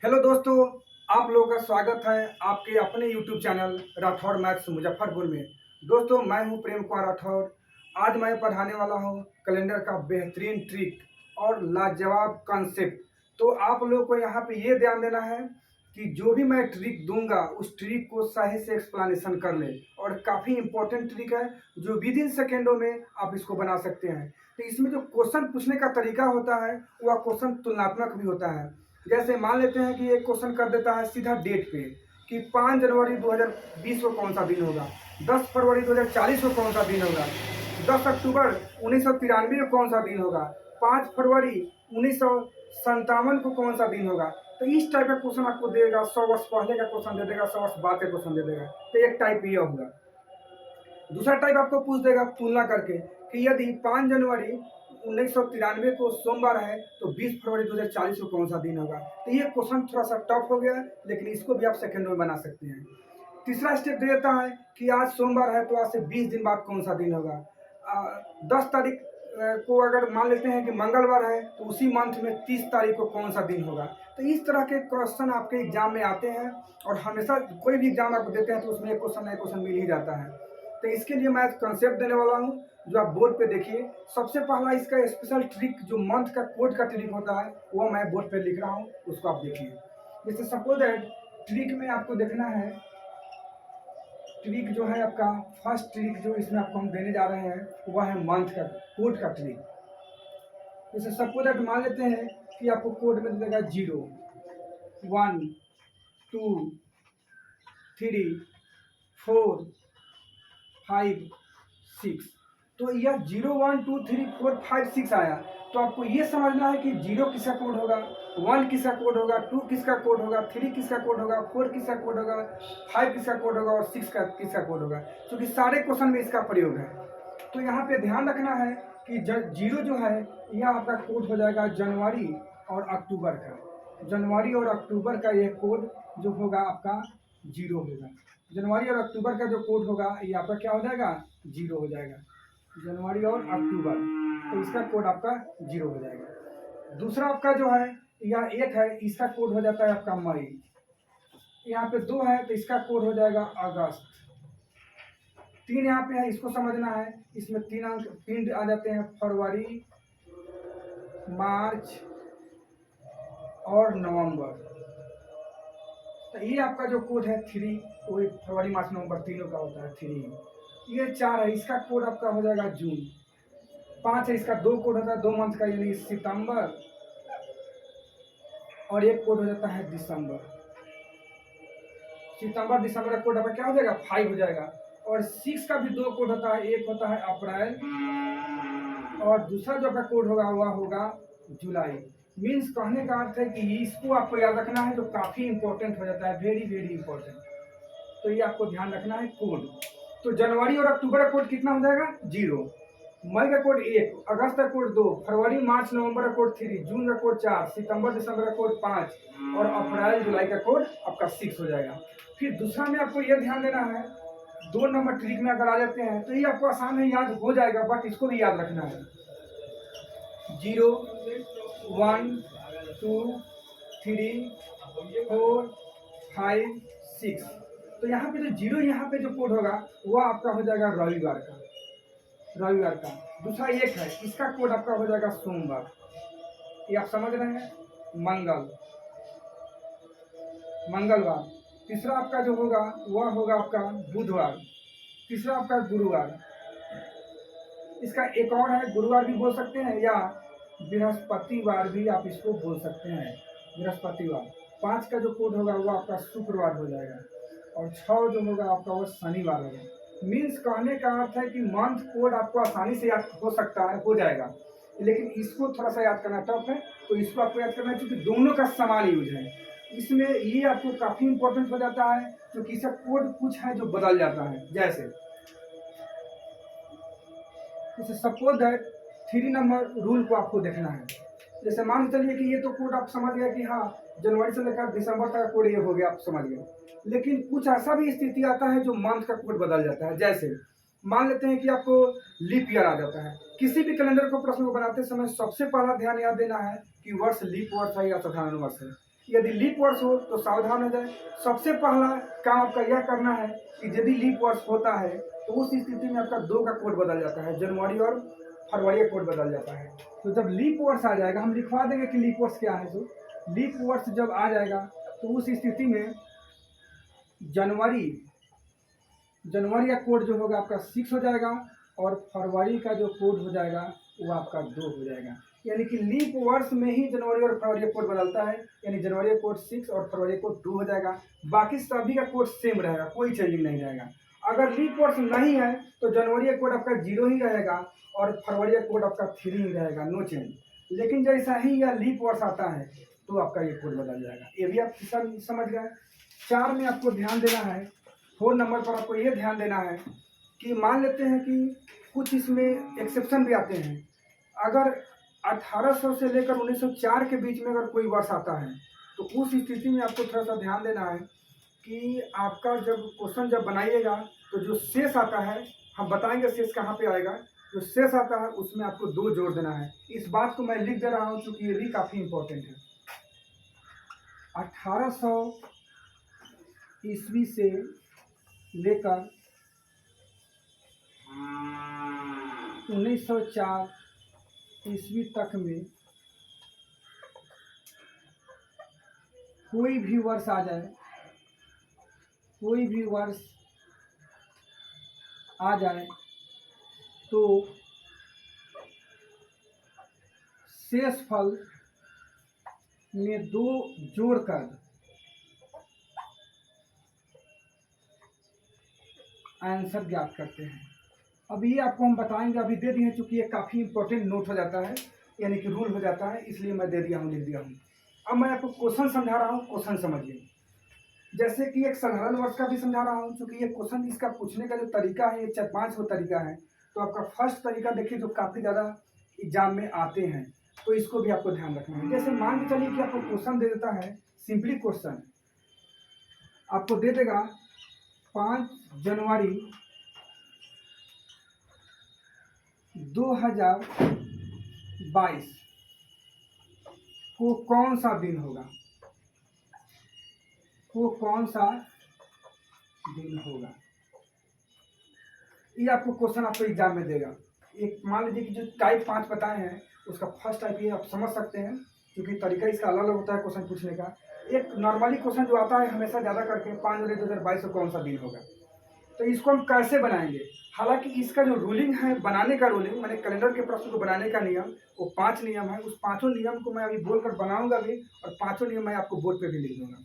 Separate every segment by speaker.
Speaker 1: Hello दोस्तों, आप लोगों का स्वागत है आपके अपने YouTube channel Rathore maths Muzaffarpur में। दोस्तों, मैं हूं प्रेम कुमार राठौड़। आज मैं पढ़ाने वाला हूं कैलेंडर का बेहतरीन ट्रिक और लाजवाब कॉन्सेप्ट। तो आप लोगों को यहां पे ये ध्यान देना है कि जो भी मैं ट्रिक दूंगा उस ट्रिक को सही से एक्सप्लेनेशन कर ले। और काफ़ी इंपॉर्टेंट ट्रिक है जो विद इन सेकेंडों में आप इसको बना सकते हैं। तो इसमें जो क्वेश्चन पूछने का तरीका होता है वह क्वेश्चन तुलनात्मक भी होता है। जैसे मान लेते हैं कि एक क्वेश्चन कर देता है सीधा डेट पे कि 5 जनवरी 2020 को कौन सा दिन होगा, 10 फरवरी 2040 को कौन सा दिन होगा, 10 अक्टूबर 1993 को कौन सा दिन होगा, 5 फरवरी 1957 को कौन सा दिन होगा। तो इस टाइप का क्वेश्चन आपको देगा, 100 वर्ष पहले का क्वेश्चन दे देगा, 100 वर्ष बाद का क्वेश्चन दे देगा। तो एक टाइप ये होगा। दूसरा टाइप आपको पूछ देगा तुलना करके कि यदि 5 जनवरी 1993 को सोमवार है तो 20 फरवरी 2040 को कौन सा दिन होगा। तो ये क्वेश्चन थोड़ा सा टफ हो गया है, लेकिन इसको भी आप सेकंड में बना सकते हैं। तीसरा स्टेप दे देता है कि आज सोमवार है तो आज से 20 दिन बाद कौन सा दिन होगा। 10 तारीख को अगर मान लेते हैं कि मंगलवार है तो उसी मंथ में 30 तारीख को कौन सा दिन होगा। तो इस तरह के क्वेश्चन आपके एग्जाम में आते हैं और हमेशा कोई भी एग्जाम आप देते हैं तो उसमें एक क्वेश्चन मिल ही जाता है। तो इसके लिए मैं कंसेप्ट देने वाला हूँ जो आप बोर्ड पे देखिए। सबसे पहला इसका स्पेशल ट्रिक जो मंथ का कोड का ट्रिक होता है वो मैं बोर्ड पे लिख रहा हूँ, उसको आप देखिए। जैसे सपोज दैट ट्रिक में आपको देखना है, ट्रिक जो है आपका फर्स्ट ट्रिक जो इसमें आपको हम देने जा रहे हैं वह है मंथ का कोड का ट्रिक। जैसे सपोज दैट मान लेते हैं कि आपको कोड में देगा 0, 1, 2, 3, 4, 5, 6। तो यह 0, 1, 2, 3, 4, 5, 6 आया। तो आपको ये समझना है कि 0 किसका कोड होगा, 1 किसका कोड होगा, 2 किसका कोड होगा, 3 किसका कोड होगा, 4 किसका कोड होगा, 5 किसका कोड होगा और 6 का किसका कोड होगा। क्योंकि सारे क्वेश्चन में इसका प्रयोग है। तो यहाँ पे ध्यान रखना है कि 0 जो है यह आपका कोड हो जाएगा जनवरी और अक्टूबर का। जनवरी और अक्टूबर का यह कोड जो होगा आपका 0 होगा। जनवरी और अक्टूबर का जो कोड होगा ये आपका क्या हो जाएगा, 0 हो जाएगा। जनवरी और अक्टूबर, तो इसका कोड आपका 0 हो जाएगा। दूसरा आपका जो है यह 1 है, इसका कोड हो जाता है आपका मई। यहाँ पे 2 है तो इसका कोड हो जाएगा अगस्त। 3 यहाँ पे है, इसको समझना है। इसमें 3 अंक 3 आ जाते हैं, फरवरी, मार्च और नवंबर। तो ये आपका जो कोड है 3, वो फरवरी मार्च नवंबर तीनों का होता है 3। ये 4 है, इसका कोड आपका हो जाएगा जून। 5 है, इसका 2 कोड होता है 2 मंथ का, यानी सितंबर, और एक कोड हो जाता है दिसंबर। सितंबर दिसंबर का कोड आपका क्या हो जाएगा, 5 हो जाएगा। और 6 का भी 2 कोड होता है, एक होता है अप्रैल और दूसरा जो आपका कोड होगा वह होगा जुलाई। मीन्स कहने का अर्थ है कि इसको आपको याद रखना है, जो काफ़ी इंपॉर्टेंट हो जाता है, वेरी वेरी इंपॉर्टेंट। तो ये आपको ध्यान रखना है कोड। तो जनवरी और अक्टूबर का कोड कितना हो जाएगा, 0। मई का कोड 1, अगस्त का कोड 2, फरवरी मार्च नवंबर का कोड 3, जून का कोड 4, सितंबर दिसंबर का कोड 5 और अप्रैल जुलाई का कोड आपका 6 हो जाएगा। फिर दूसरा में आपको यह ध्यान देना है, 2 नंबर ट्रिक में अगर आ जाते हैं तो ये आपको आसान है, याद हो जाएगा, बट इसको भी याद रखना है। 0, 1, 2, 3, 4, 5, 6। तो यहाँ पे जो 0 यहाँ पे जो कोड होगा वह आपका हो जाएगा रविवार का। रविवार का दूसरा 1 है, इसका कोड आपका हो जाएगा सोमवार। ये आप समझ रहे हैं, मंगलवार। तीसरा आपका जो होगा वह होगा आपका बुधवार। तीसरा आपका गुरुवार। इसका एक और है, गुरुवार भी बोल सकते हैं या बृहस्पतिवार भी आप इसको बोल सकते हैं, बृहस्पतिवार। 5 का जो कोड होगा वो आपका शुक्रवार हो जाएगा और 6 जो होगा आपका वो शनिवार होगा। मीन्स कहने का अर्थ है कि मंथ कोड आपको आसानी से याद हो सकता है, हो जाएगा, लेकिन इसको थोड़ा सा याद करना टफ है। तो इसको आपको याद करना है क्योंकि दोनों का समान यूज है। इसमें ये आपको काफ़ी इंपॉर्टेंट हो जाता है क्योंकि इसका कोड कुछ है जो बदल जाता है। जैसे सपोज दैट 3 नंबर रूल को आपको देखना है। जैसे मान चलिए कि ये तो कोड आप समझ गए कि हाँ जनवरी से लेकर दिसंबर तक का कोड ये हो गया, आप समझ गए। लेकिन कुछ ऐसा भी स्थिति आता है जो मंथ का कोड बदल जाता है। जैसे मान लेते हैं कि आपको लीप ईयर आ जाता है। किसी भी कैलेंडर को प्रश्न को बनाते समय सबसे पहला ध्यान याद देना है कि वर्ष लीप वर्ष है या साधारण वर्ष है। यदि लीप वर्ष हो तो सावधान हो जाए। सबसे पहला काम आपका यह करना है कि यदि लीप वर्ष होता है तो उस स्थिति में आपका 2 का कोड बदल जाता है, जनवरी और फरवरी का कोड बदल जाता है। तो जब लीप वर्ष आ जाएगा, हम लिखवा देंगे कि लीप वर्ष क्या है। तो लीप वर्ष जब आ जाएगा तो उस स्थिति में जनवरी जनवरी का कोड जो होगा आपका 6 हो जाएगा और फरवरी का जो कोड हो जाएगा वो आपका 2 हो जाएगा। यानी कि लीप वर्ष में ही जनवरी और फरवरी का कोड बदलता है, यानी जनवरी का कोड 6 और फरवरी का कोड 2 हो जाएगा। बाकी सभी का कोड सेम रहेगा, कोई चेंजिंग नहीं रहेगा। अगर लीप वर्ष नहीं है तो जनवरी का कोड आपका 0 ही रहेगा और फरवरी का कोड आपका 3 ही रहेगा, नो चेंज। लेकिन जैसा ही यह लीप वर्ष आता है तो आपका ये कोड बदल जाएगा। ये भी आप समझ गए। 4 में आपको ध्यान देना है, 4 नंबर पर आपको ये ध्यान देना है कि मान लेते हैं कि कुछ इसमें एक्सेप्शन भी आते हैं। अगर 1800 से लेकर 1904 के बीच में अगर कोई वर्ष आता है तो उस स्थिति में आपको थोड़ा सा ध्यान देना है कि आपका जब क्वेश्चन जब बनाइएगा तो जो शेष आता है, हम बताएंगे शेष कहाँ पे आएगा, जो शेष आता है उसमें आपको 2 जोड़ देना है। इस बात को मैं लिख दे रहा हूँ क्योंकि ये भी काफ़ी इम्पोर्टेंट है। 1800 ईस्वी से लेकर 1904 ईस्वी तक में कोई भी वर्ष आ जाए, कोई भी वर्ष आ जाए तो शेषफल में 2 जोड़कर आंसर ज्ञात करते हैं। अब ये आपको हम बताएंगे, अभी दे दिए हैं चूंकि ये काफ़ी इंपॉर्टेंट नोट हो जाता है, यानी कि रूल हो जाता है, इसलिए मैं दे दिया हूँ, लिख दिया हूँ। अब मैं आपको क्वेश्चन समझा रहा हूँ, क्वेश्चन समझिए। जैसे कि एक साधारण वर्ष का भी समझा रहा हूँ, क्योंकि ये क्वेश्चन इसका पूछने का जो तरीका है ये 4-5 गो तरीका है। तो आपका फर्स्ट तरीका देखिए जो काफ़ी ज़्यादा एग्जाम में आते हैं, तो इसको भी आपको ध्यान रखना है। जैसे मान के चलिए कि आपको क्वेश्चन दे देता है, सिंपली क्वेश्चन आपको दे देगा 5 जनवरी 2022 को कौन सा दिन होगा, वो कौन सा दिन होगा। ये आपको क्वेश्चन आपको एग्जाम में देगा। एक मान लीजिए कि जो टाइप 5 बताए हैं उसका फर्स्ट टाइप ये आप समझ सकते हैं, क्योंकि तरीका इसका अलग अलग होता है क्वेश्चन पूछने का। एक नॉर्मली क्वेश्चन जो आता है हमेशा ज़्यादा करके 5 जनवरी 2022 को कौन सा दिन होगा, तो इसको हम कैसे बनाएंगे। हालांकि इसका जो रूलिंग है, बनाने का रूलिंग, मैंने कैलेंडर के प्रश्न को बनाने का नियम, वो 5 नियम है। उस 5 नियम को मैं अभी बोलकर बनाऊंगा भी और 5 नियम मैं आपको बोर्ड पे भी लिख दूंगा।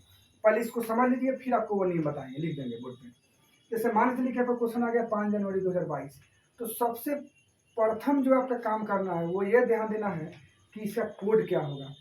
Speaker 1: पहले इसको समझ लीजिए, फिर आपको वो नियम बताएंगे, लिख देंगे बोर्ड पे। जैसे मान लीजिए कि आपका क्वेश्चन आ गया 5 जनवरी 2022, तो सबसे प्रथम जो आपका काम करना है वो ये ध्यान देना है कि इसका कोड क्या होगा।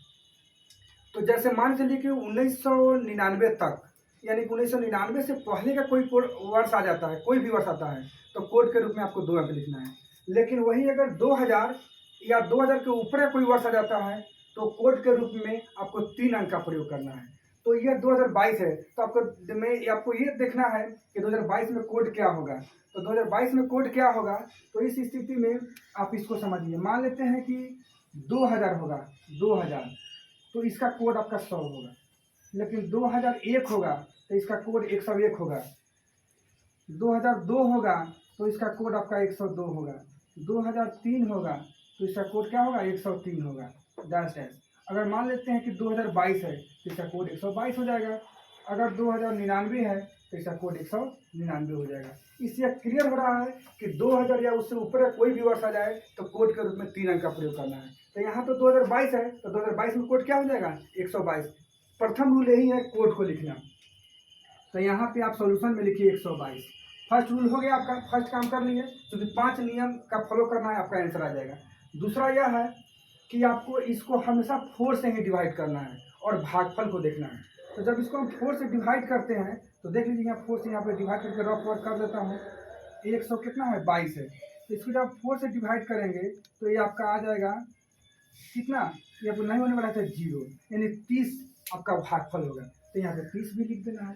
Speaker 1: तो जैसे मान चलिए कि 1999 तक, यानी कि 1999 से पहले का कोई कोड वर्ष आ जाता है, कोई भी वर्ष आता है, तो कोड के रूप में आपको 2 अंक लिखना है। लेकिन वही अगर 2000 या 2000 के ऊपर का कोई वर्ष आ जाता है तो कोड के रूप में आपको 3 अंक का प्रयोग करना है। तो यह 2022 है, तो आपको ये देखना है कि 2022 में कोड क्या होगा। तो 2022 में कोड क्या होगा, तो इस स्थिति में आप इसको समझिए। मान लेते हैं कि 2000 होगा, 2000 तो इसका कोड आपका 100 होगा। लेकिन 2001 होगा तो इसका कोड 101 होगा। 2002 होगा तो इसका कोड आपका 102 होगा। 2003 होगा तो इसका कोड क्या होगा, 103 होगा, डैश डैश। अगर मान लेते हैं कि 2022 है तो इसका कोड 122 हो जाएगा। अगर 2099 है तो इसका कोड 199 हो जाएगा। इससे क्लियर हो रहा है कि 2000 या उससे ऊपर कोई भी वर्ष आ जाए तो कोड के रूप में 3 अंक का प्रयोग करना है। तो यहाँ तो 2022 है तो 2022 में कोड क्या हो जाएगा, 122। प्रथम रूल यही है कोड को लिखना। तो यहाँ पे आप सॉल्यूशन में लिखिए 122। फर्स्ट रूल हो गया आपका, फर्स्ट काम कर लिए, क्योंकि 5 नियम का फॉलो करना है, आपका आंसर आ जाएगा। दूसरा यह है कि आपको इसको हमेशा 4 से ही डिवाइड करना है और भागफल को देखना है। तो जब इसको हम 4 से डिवाइड करते हैं तो देख लीजिए यहाँ 4 से यहाँ पे डिवाइड करके रफ वर्क कर देता हूँ। 100 कितना है, 22 है। तो इसको जब 4 से डिवाइड करेंगे तो ये आपका आ जाएगा कितना, ये आपको नहीं होने वाला है 0, यानी 30 आपका भागफल होगा। तो यहाँ पे 30 भी लिख देना है।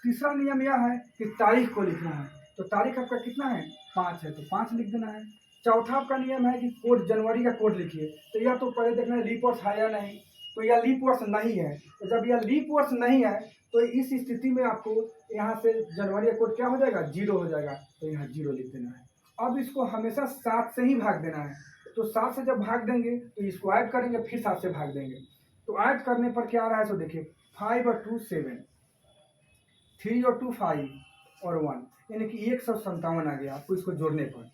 Speaker 1: तीसरा नियम यह है कि तारीख को लिखना है। तो तारीख आपका कितना है, 5 है, तो 5 लिख देना है। चौथा आपका नियम है कि कोड, जनवरी का कोड लिखिए। तो यह तो पहले देखना है लीप वर्ष है या नहीं। तो यह लीप वर्ष नहीं है। तो जब यह लीप वर्ष नहीं है तो इस स्थिति में आपको यहाँ से जनवरी का कोड क्या हो जाएगा, 0 हो जाएगा। तो यहाँ 0 लिख देना है। अब इसको हमेशा 7 से ही भाग देना है। तो 7 से जब भाग देंगे तो इसको ऐड करेंगे, फिर 7 से भाग देंगे। तो ऐड करने पर क्या आ रहा है, तो देखिए 5 और 2 7, 3 और 2 5 और 1, यानी कि 157 आ गया आपको इसको जोड़ने पर।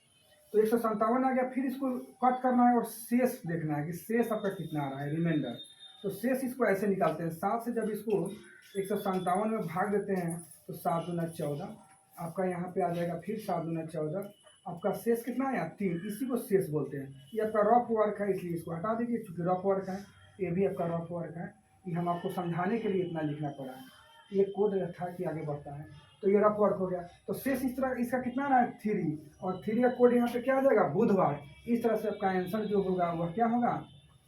Speaker 1: तो 157 आ गया। फिर इसको कट करना है और शेष देखना है कि शेष आपका कितना आ रहा है, रिमाइंडर। तो शेष इसको ऐसे निकालते हैं, 7 से जब इसको 157 में भाग देते हैं तो 7 दूना 14 आपका यहाँ पे आ जाएगा। फिर 7 दूना 14 आपका शेष कितना आया, 3। इसी को शेष बोलते हैं। ये आपका रफ वर्क है, इसलिए इसको हटा दीजिए, चूँकि रफ वर्क है। ये भी आपका रफ वर्क है, ये हम आपको समझाने के लिए इतना लिखना पड़ा है। ये कोड था कि आगे बढ़ता है। तो ये रफ वर्क हो गया। तो शेष इस तरह इसका कितना रहा है, 3, और 3 का कोड यहाँ पे क्या आ जाएगा, बुधवार। इस तरह से आपका आंसर जो होगा वह क्या होगा,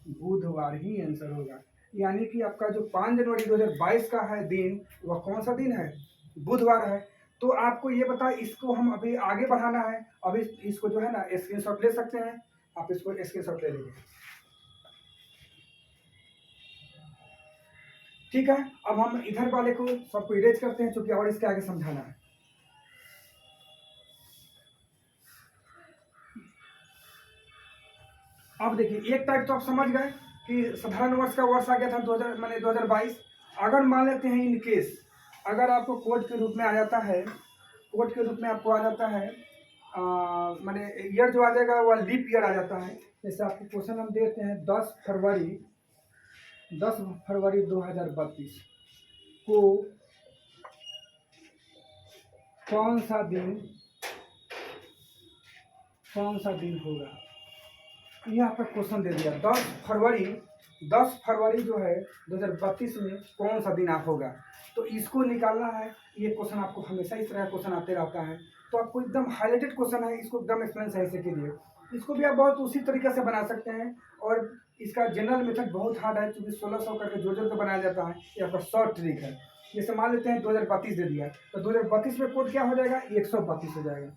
Speaker 1: बुधवार ही आंसर होगा। यानी कि आपका जो 5 जनवरी 2022 का है दिन, वह कौन सा दिन है, बुधवार है। तो आपको ये बताए, इसको हम अभी आगे बढ़ाना है। अभी इसको जो है ना स्क्रीनशॉट ले सकते हैं, आप इसको स्क्रीनशॉट ले लीजिए। ठीक है, अब हम इधर वाले को सबको इरेज करते हैं, क्योंकि और इसके आगे समझाना है। अब देखिए, एक टाइप तो आप समझ गए कि साधारण वर्ष का वर्ष आ गया था 2000 माने 2022। अगर मान लेते हैं इन केस, अगर आपको कोड के रूप में आ जाता है, कोड के रूप में आपको आ जाता है माने ईयर जो आ जाएगा वह लीप ईयर आ जाता है। जैसे आपको क्वेश्चन हम देते हैं 10 फरवरी 2032 को कौन सा दिन होगा। ये आपका क्वेश्चन दे दिया, 10 फरवरी जो है 2032 में कौन सा दिन आप होगा। तो इसको निकालना है। ये क्वेश्चन आपको हमेशा इस तरह का क्वेश्चन आते रहता है। तो आपको एकदम हाईलाइटेड क्वेश्चन है, इसको एकदम एक्सप्लेन सही से कीजिए। इसको भी आप बहुत उसी तरीके से बना सकते हैं। और इसका जनरल मेथड बहुत हार्ड है, क्योंकि 1600 करके जोड़ के बनाया जाता है। ये आपका शॉर्ट ट्रिक है। जैसे मान लेते हैं 2032 दे दिया, तो 2032 में कोड क्या हो जाएगा, 132 हो जाएगा।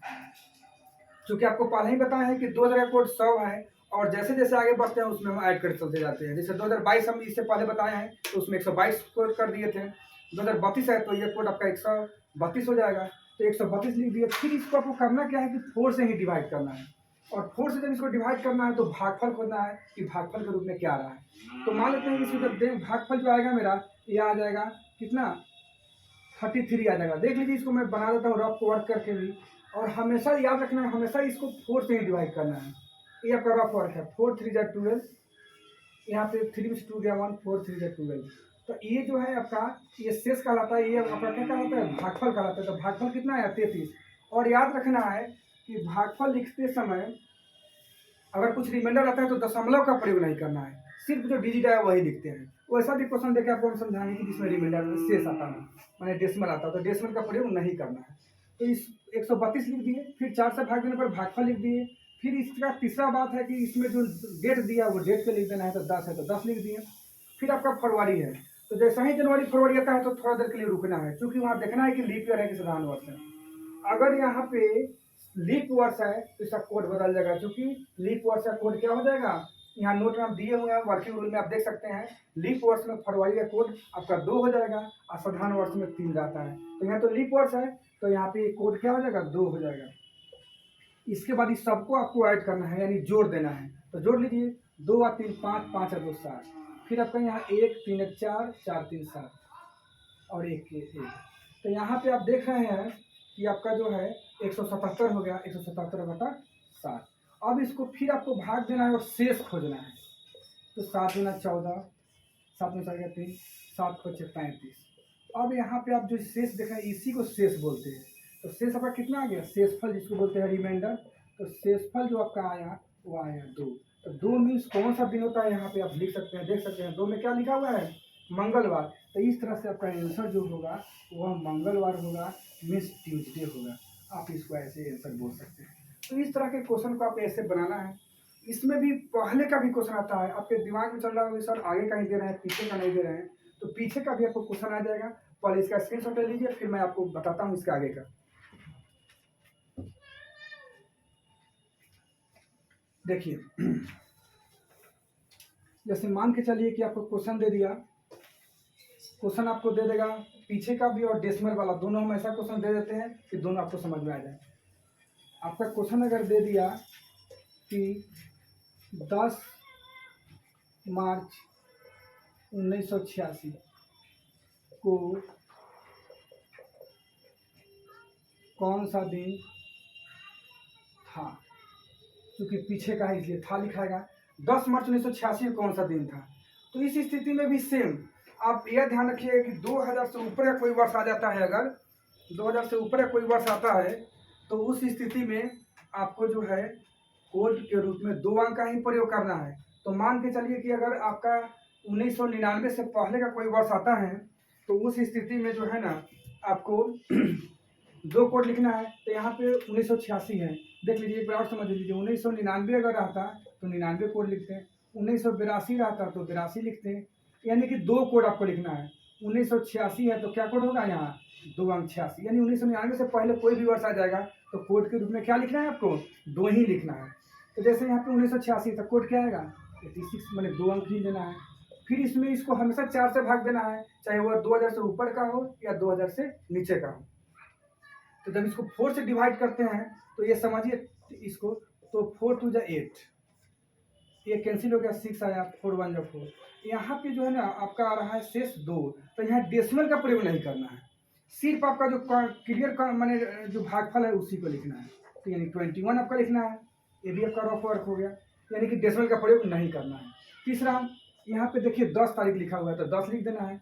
Speaker 1: क्योंकि आपको पहले ही बताया है कि 2000 का कोड 100 है, और जैसे जैसे आगे बढ़ते हैं उसमें हम ऐड करते चलते जाते हैं। जैसे 2022 हम इससे पहले बताए हैं, तो उसमें 122 कोड कर दिए थे। 2032 है तो ये कोड आपका 132 हो जाएगा। तो 132 लिख दिए। फिर इसको आपको करना क्या है कि 4 से ही डिवाइड करना है। और 4 से जब इसको डिवाइड करना है तो भागफल खोजना है कि भागफल के रूप में क्या आ रहा है। तो मान लेते हैं कि इसमें जब भागफल जो आएगा मेरा, ये आ जाएगा कितना, 33 आ जाएगा। देख लीजिए, इसको मैं बना देता हूँ रफ वर्क करके भी। और हमेशा याद रखना है, हमेशा इसको 4 से ही डिवाइड करना है। ये आपका रफ वर्क है। 4 3 जा 12, यहाँ पे 3 में 2 गया 1, 4 3 जा 12। तो ये जो है आपका, ये शेष कहलाता है। ये आपका क्या कहलाता है, भागफल कहलाता है। तो भागफल कितना है, 33। और याद रखना है कि भागफल लिखते समय अगर कुछ रिमाइंडर आता है तो दशमलव का प्रयोग नहीं करना है, सिर्फ जो डिजिट है वही लिखते हैं। वैसा भी क्वेश्चन देखे आपको हम समझाएंगे कि जिसमें रिमाइंडर शेष आता है, मैंने डेसिमल आता है, तो डेसिमल का प्रयोग नहीं करना है। तो इस 132 लिख दिए, फिर 4 से भाग देने पर भागफल लिख दिए। फिर इसका तीसरा बात है कि इसमें जो डेट दिया वो डेट पे लिख देना है। तो 10 है तो 10 लिख दिए। फिर आपका फरवरी है, तो जैसा ही जनवरी फरवरी आता है तो थोड़ा देर के लिए रुकना है, क्योंकि वहाँ देखना है कि लीप ईयर है कि साधारण वर्ष है। अगर यहाँ पे लीप वर्ष है तो इसका कोड बदल जाएगा, क्योंकि लीप वर्ष का कोड क्या हो जाएगा, यहाँ नोट में आप दिए हुए हैं, वर्किंग रूल में आप देख सकते हैं। लीप वर्ष में फरवरी का कोड आपका 2 हो जाएगा, और साधारण वर्ष में 3 जाता है। तो यहाँ तो लीप वर्ष है तो यहाँ पे कोड क्या हो जाएगा, 2 हो जाएगा। इसके बाद इस सबको आपको ऐड करना है, यानी जोड़ देना है। तो जोड़ लीजिए, 2 और 3 5, 5 और 2 7। फिर आपका यहाँ 1 3 1 4, 4 3 7 और 1 1। तो यहाँ पे आप देख रहे हैं कि आपका जो है 177 हो गया, 177/7। अब इसको फिर आपको भाग देना है और शेष खोजना है। तो 7 दूना 14, 7 में 4 3, 7 5 35। अब यहाँ पे आप जो शेष देख रहे हैं इसी को शेष बोलते हैं। तो शेष आपका कितना आ गया, शेषफल जिसको बोलते हैं रिमाइंडर। तो शेषफल जो आपका आया वो आया 2। तो 2 मीन्स कौन सा दिन होता है, यहाँ पे आप लिख सकते हैं, देख सकते हैं 2 में क्या लिखा हुआ है, मंगलवार। तो इस तरह से आपका आंसर जो होगा वह मंगलवार होगा, मीन्स ट्यूजडे होगा। आप इसको ऐसे आंसर बोल सकते हैं। तो इस तरह के क्वेश्चन को आप ऐसे बनाना है। इसमें भी पहले का भी क्वेश्चन आता है, आपके दिमाग में चल रहा है सर आगे का ही दे रहे हैं, पीछे का नहीं दे रहे हैं। तो पीछे का भी आपको क्वेश्चन आ जाएगा। पहले इसका स्क्रीनशॉट ले लीजिए, फिर मैं आपको बताता हूँ इसके आगे का। देखिए जैसे मान के चलिए कि आपको क्वेश्चन दे दिया, क्वेश्चन आपको दे देगा पीछे का भी और डेसिमल वाला, दोनों हम ऐसा क्वेश्चन दे देते हैं कि दोनों आपको समझ में आ जाए। आपका क्वेश्चन अगर दे दिया कि 10 मार्च 1986 को कौन सा दिन था, क्योंकि पीछे का है इसलिए था लिखाएगा। 10 मार्च 1986 को कौन सा दिन था, तो इस स्थिति में भी सेम आप यह ध्यान रखिएगा कि 2000 से ऊपर का कोई वर्ष आ जाता है, अगर 2000 से ऊपर का कोई वर्ष आता है तो उस स्थिति में आपको जो है कोड के रूप में 2 अंक का ही प्रयोग करना है। तो मान के चलिए कि अगर आपका 1999 से पहले का कोई वर्ष आता है तो उस स्थिति में जो है ना आपको 2 कोड लिखना है। तो यहाँ पे 1986 है, देख लीजिए एक बार और समझ लीजिए। 1999 अगर रहता तो 99 कोड लिखते हैं, 1982 रहता तो 82 लिखते हैं, यानी कि 2 कोड आपको लिखना है। 1986 है तो क्या कोड होगा यहाँ 2 अंक 86, यानी 1999 से पहले कोई भी वर्ष आ जाएगा तो कोड के रूप में क्या लिखना है आपको 2 ही लिखना है। तो जैसे यहाँ पे 1986 तो कोड क्या आएगा 86, मैंने 2 अंक ही देना है। फिर इसमें इसको हमेशा 4 से भाग देना है, चाहे वह 2000 से ऊपर का हो या 2000 से नीचे का हो। तो जब इसको 4 से डिवाइड करते हैं तो ये समझिए इसको, तो 4 टू जा 8, ये कैंसिल हो गया, 6 आया, 4 1 जा 4। यहाँ पे जो है ना आपका आ रहा है शेष 2, तो यहाँ डेसिमल का प्रयोग नहीं करना है, सिर्फ आपका जो क्लियर का मैंने जो भागफल है उसी को लिखना है। तो यानी 21 आपका लिखना है, ये भी आपका रफ वर्क हो गया, यानी कि डेसिमल का प्रयोग नहीं करना है। तीसरा यहाँ पे देखिए 10 तारीख लिखा हुआ है तो 10 लिख देना है।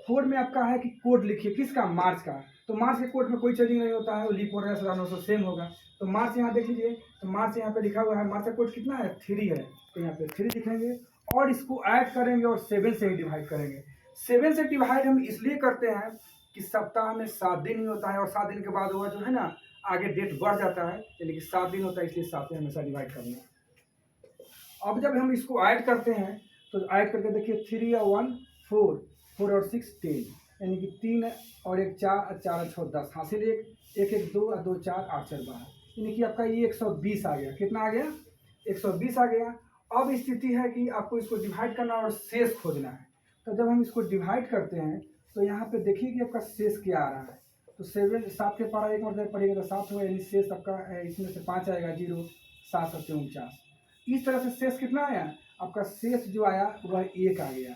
Speaker 1: 4 में आपका है कि कोड लिखिए किसका, मार्च का, तो मार्च के कोड में कोई चेंजिंग नहीं होता है, वो लीप हो रहा है 900 सेम होगा। तो मार्च यहाँ देख लीजिए, तो मार्च यहाँ पे लिखा हुआ है, मार्च का कोड कितना है 3 है, तो यहाँ पे 3 लिखेंगे और इसको ऐड करेंगे और 7 से ही डिवाइड करेंगे। 7 से डिवाइड हम इसलिए करते हैं कि सप्ताह में 7 दिन ही होता है और 7 दिन के बाद हुआ जो है ना आगे डेट बढ़ जाता है, यानी कि 7 दिन होता है, इसलिए 7 से हमेशा डिवाइड करना है। अब जब हम इसको ऐड करते हैं तो ऐड करके देखिए 3 और 1 4, 4 और 6 10, यानी कि 3 और 1 4, 4 और 6 10, हासिल 1, 1 1 2 और 2 4 8 4 12, यानी कि आपका ये 120 आ गया। कितना आ गया 120 आ गया। अब स्थिति है कि आपको इसको डिवाइड करना और शेष खोजना है। तो जब हम इसको डिवाइड करते हैं तो यहाँ पे देखिए कि आपका शेष क्या आ रहा है, तो 7 के पारा 1 और पड़ेगा तो 7 होगा, यानी शेष आपका इसमें से 5 आएगा 0, 7 7 49। इस तरह से शेष कितना आया आपका, शेष जो आया वह 1 आ गया।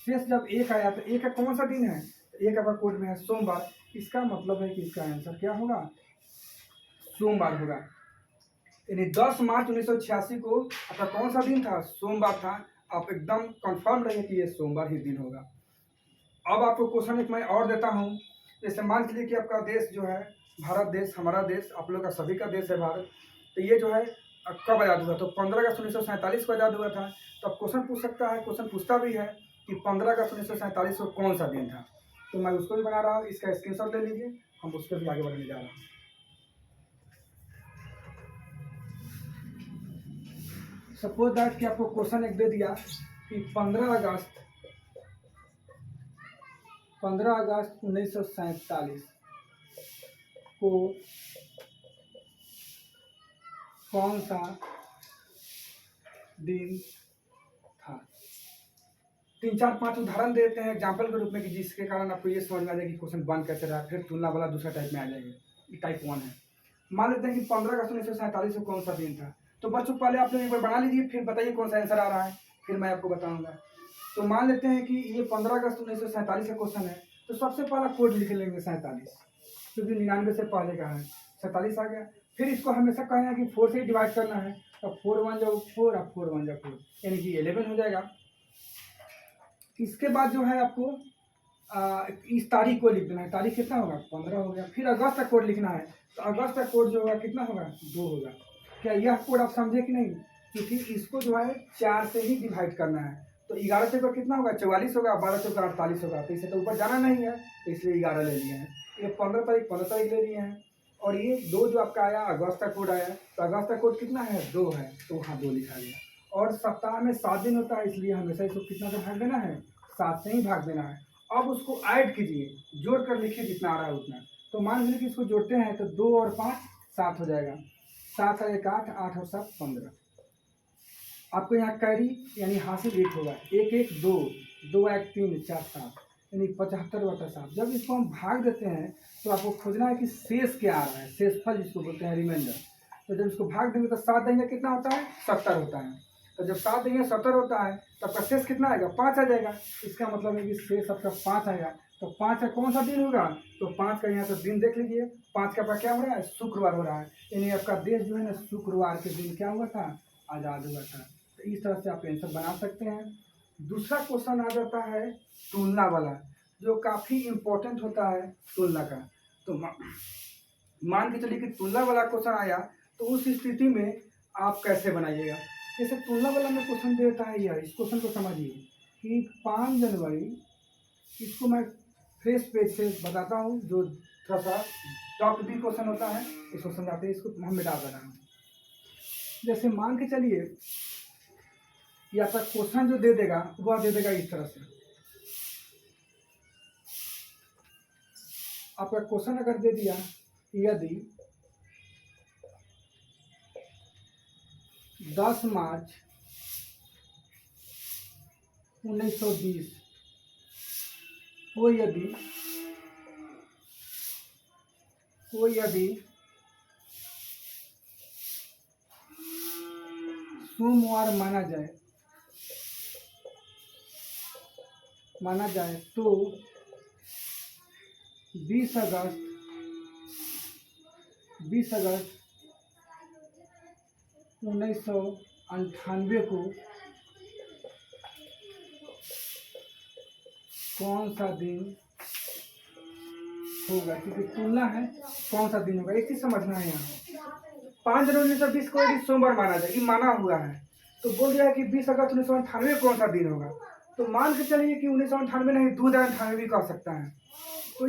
Speaker 1: शेष जब 1 आया तो 1 का कौन सा दिन है, 1 आपका कोड में है सोमवार, इसका मतलब है कि इसका आंसर क्या होगा सोमवार होगा। यानी 10 मार्च 1986 को आपका कौन सा दिन था, सोमवार था। आप एकदम कंफर्म रहिए कि ये सोमवार ही दिन होगा। अब आपको क्वेश्चन एक मैं और देता हूँ, जैसे मान लीजिए कि आपका देश जो है भारत देश, हमारा देश, आप लोग का सभी का देश है भारत, तो ये जो है कब आज़ाद हुआ, तो 15 अगस्त 1947 को आज़ाद हुआ था। तो अब क्वेश्चन पूछ सकता है, क्वेश्चन पूछता भी है कि 15 अगस्त 1947 को कौन सा दिन था, तो मैं उसको भी बना रहा हूँ, इसका स्क्रीनशॉट ले लीजिए, हम उस पर भी आगे बढ़ने जा रहे हैं। सपोज दैट कि आपको क्वेश्चन एक दे दिया कि 15 अगस्त 1947 को कौन सा दिन था। 3 4 5 उदाहरण देते हैं एग्जाम्पल के रूप में कि जिसके कारण आपको ये समझ में आ जाए कि क्वेश्चन बन कैसे रहा, फिर तुलना वाला दूसरा टाइप में आ जाएगा। टाइप 1 है, मान लेते हैं कि 15 अगस्त 1947 को कौन सा दिन था। तो बच्चों पहले आप लोग एक बार बना लीजिए, फिर बताइए कौन सा आंसर आ रहा है, फिर मैं आपको बताऊंगा। तो मान लेते हैं कि ये 15 अगस्त 1947 का क्वेश्चन है, तो सबसे पहला कोड लिख लेंगे 47, क्योंकि 99 से पहले का है, 47 आ गया। फिर इसको हमेशा कहना है कि 4 से ही डिवाइड करना है, तो 4 1 जा 4 और 4 1 जा 4, यानी कि 11 हो जाएगा। इसके बाद जो है आपको इस तारीख को लिख देना है, तारीख कितना होगा 15 हो गया। फिर अगस्त का कोड लिखना है, तो अगस्त का कोड जो होगा कितना होगा 2 होगा। क्या यह कोड आप समझे कि नहीं, क्योंकि इसको जो है 4 से ही डिवाइड करना है। तो 11 से कितना होगा 44 होगा, 12 से 48 होगा, तो इसे तो ऊपर जाना नहीं है, तो इसलिए 11 ले लिए हैं। ये 15 तारीख ले लिए हैं, और ये 2 जो आपका आया अगस्त का कोड आया, तो अगस्त का कोड कितना है 2 है, तो वहाँ 2 लिखा गया। और सप्ताह में 7 दिन होता है, इसलिए हमेशा इसको कितना से भाग देना है 7 से ही भाग देना है। अब उसको ऐड कीजिए, जोड़ कर लिखिए जितना आ रहा है उतना। तो मान लीजिए कि इसको जोड़ते हैं तो 2 और 5 7 हो जाएगा, 7 और 1 8, 8 और 7 15। आपको यहाँ कैरी यानी हासिल 1 होगा, 1 1 2, 2 1 3 4 7 यानी 75/7। जब इसको हम भाग देते हैं तो आपको खोजना है कि शेष क्या आ रहा है, शेषफल जिसको बोलते हैं, रिमाइंडर। तो जब इसको भाग देंगे तो 7 देंगे कितना होता है, 70 होता है। तो जब 7 देंगे 70 होता है तो आपका शेष कितना आएगा, 5 आ जाएगा। इसका मतलब है कि शेष आपका 5 आएगा। तो 5 का कौन सा दिन होगा, तो 5 का यहाँ से दिन देख लीजिए। 5 का आपका क्या हो रहा है, शुक्रवार हो रहा है, यानी आपका देश जो है ना शुक्रवार के दिन क्या हुआ था, आज़ाद हुआ था। तो इस तरह से आप आंसर बना सकते हैं। दूसरा क्वेश्चन आ जाता है तुलना वाला, जो काफ़ी इम्पोर्टेंट होता है तुलना का। तो मान के चलिए कि तुलना वाला क्वेश्चन आया, तो उस स्थिति में आप कैसे बनाइएगा। जैसे तुलना वाला में क्वेश्चन देता है यह, इस क्वेश्चन को समझिए कि 5 जनवरी, इसको मैं फ्रेश पेज से बताता हूँ, जो थोड़ा सा टॉप भी क्वेश्चन होता है, इसको समझाते हैं, इसको हम मिटा दे रहे हैं। जैसे मान के चलिए कि आपका क्वेश्चन जो दे देगा वह दे देगा इस तरह से। आपका क्वेश्चन अगर दे दिया, यदि 10 मार्च 1920 को यदि सोमवार माना जाए तो 20 अगस्त 1998 को कौन सा दिन होगा। क्योंकि तुलना है, कौन सा दिन होगा, एक चीज समझना है। यहाँ 5 जनवरी 1920 को यदि सोमवार माना जाए, ये माना हुआ है, तो बोल दिया है कि 20 अगस्त 1998 कौन सा दिन होगा। तो मान के चलिए कि 1998 नहीं, 2098 भी कर सकता है। तो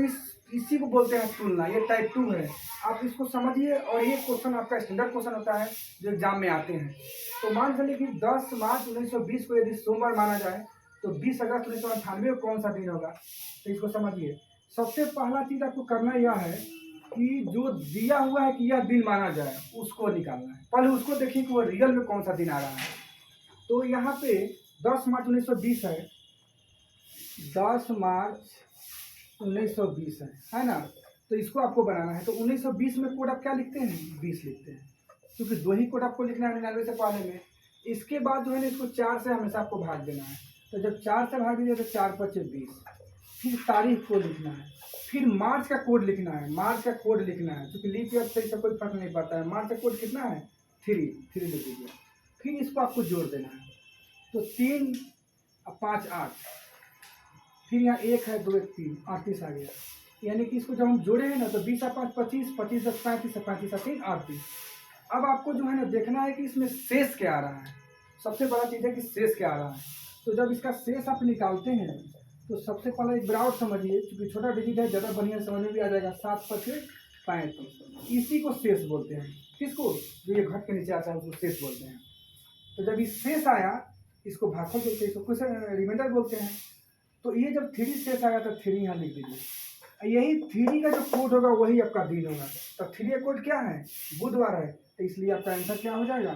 Speaker 1: इसी को बोलते हैं तुलना। ये टाइप 2 है, आप इसको समझिए। और ये क्वेश्चन आपका स्टैंडर्ड क्वेश्चन होता है जो एग्जाम में आते हैं। तो मान चलिए कि 10 मार्च 1920 को यदि सोमवार माना जाए तो 20 अगस्त 1998 को कौन सा दिन होगा। तो इसको समझिए। सबसे पहला चीज़ आपको करना यह है कि जो दिया हुआ है कि यह दिन माना जाए, उसको निकालना है। पहले उसको देखिए कि वो रियल में कौन सा दिन आ रहा है। तो यहाँ पे 10 मार्च 1920 है, 10 मार्च 1920 है ना। तो इसको आपको बनाना है। तो 1920 में कोड आप क्या लिखते हैं, 20 लिखते हैं, क्योंकि 2 ही कोड आपको लिखना है 99 से पहले में। इसके बाद जो है ना इसको 4 से हमेशा आपको भाग देना है। तो जब 4 से भाग दीजिए तो 4 × 20। फिर तारीख को लिखना है, फिर मार्च का कोड लिखना है, क्योंकि लीप ईयर से कोई फर्क नहीं पड़ता है। मार्च का कोड कितना है, 3 लिख दीजिए। फिर इसको आपको जोड़ देना है। तो 3 और 5 8, फिर यहाँ 1 है, 2 1 3, 38 आ गया। यानी कि इसको जब हम जोड़े हैं ना तो 20 और 5 25, 25 10 35, 35 और 3 38। अब आपको जो है ना देखना है कि इसमें शेष क्या आ रहा है। सबसे बड़ा चीज़ है कि शेष क्या आ रहा है। तो जब इसका शेष आप निकालते हैं तो सबसे पहले एक ब्राउट समझिए, क्योंकि छोटा डिजिट है, ज़्यादा बढ़िया समझ में भी आ जाएगा। 7 × 35, इसी को शेष बोलते हैं। किसको, जो ये घट के नीचे आता है उसको शेष बोलते हैं। तो जब ये शेष आया, इसको भागफल बोलते हैं, इसको कुछ रिमाइंडर बोलते हैं। तो ये जब 3 शेष आया तो 3 यहाँ लिख दीजिए। यही 3 का जो कोड होगा वही आपका दिन होगा। तो 3 का कोड क्या है, बुधवार है, तो इसलिए आपका आंसर क्या हो जाएगा,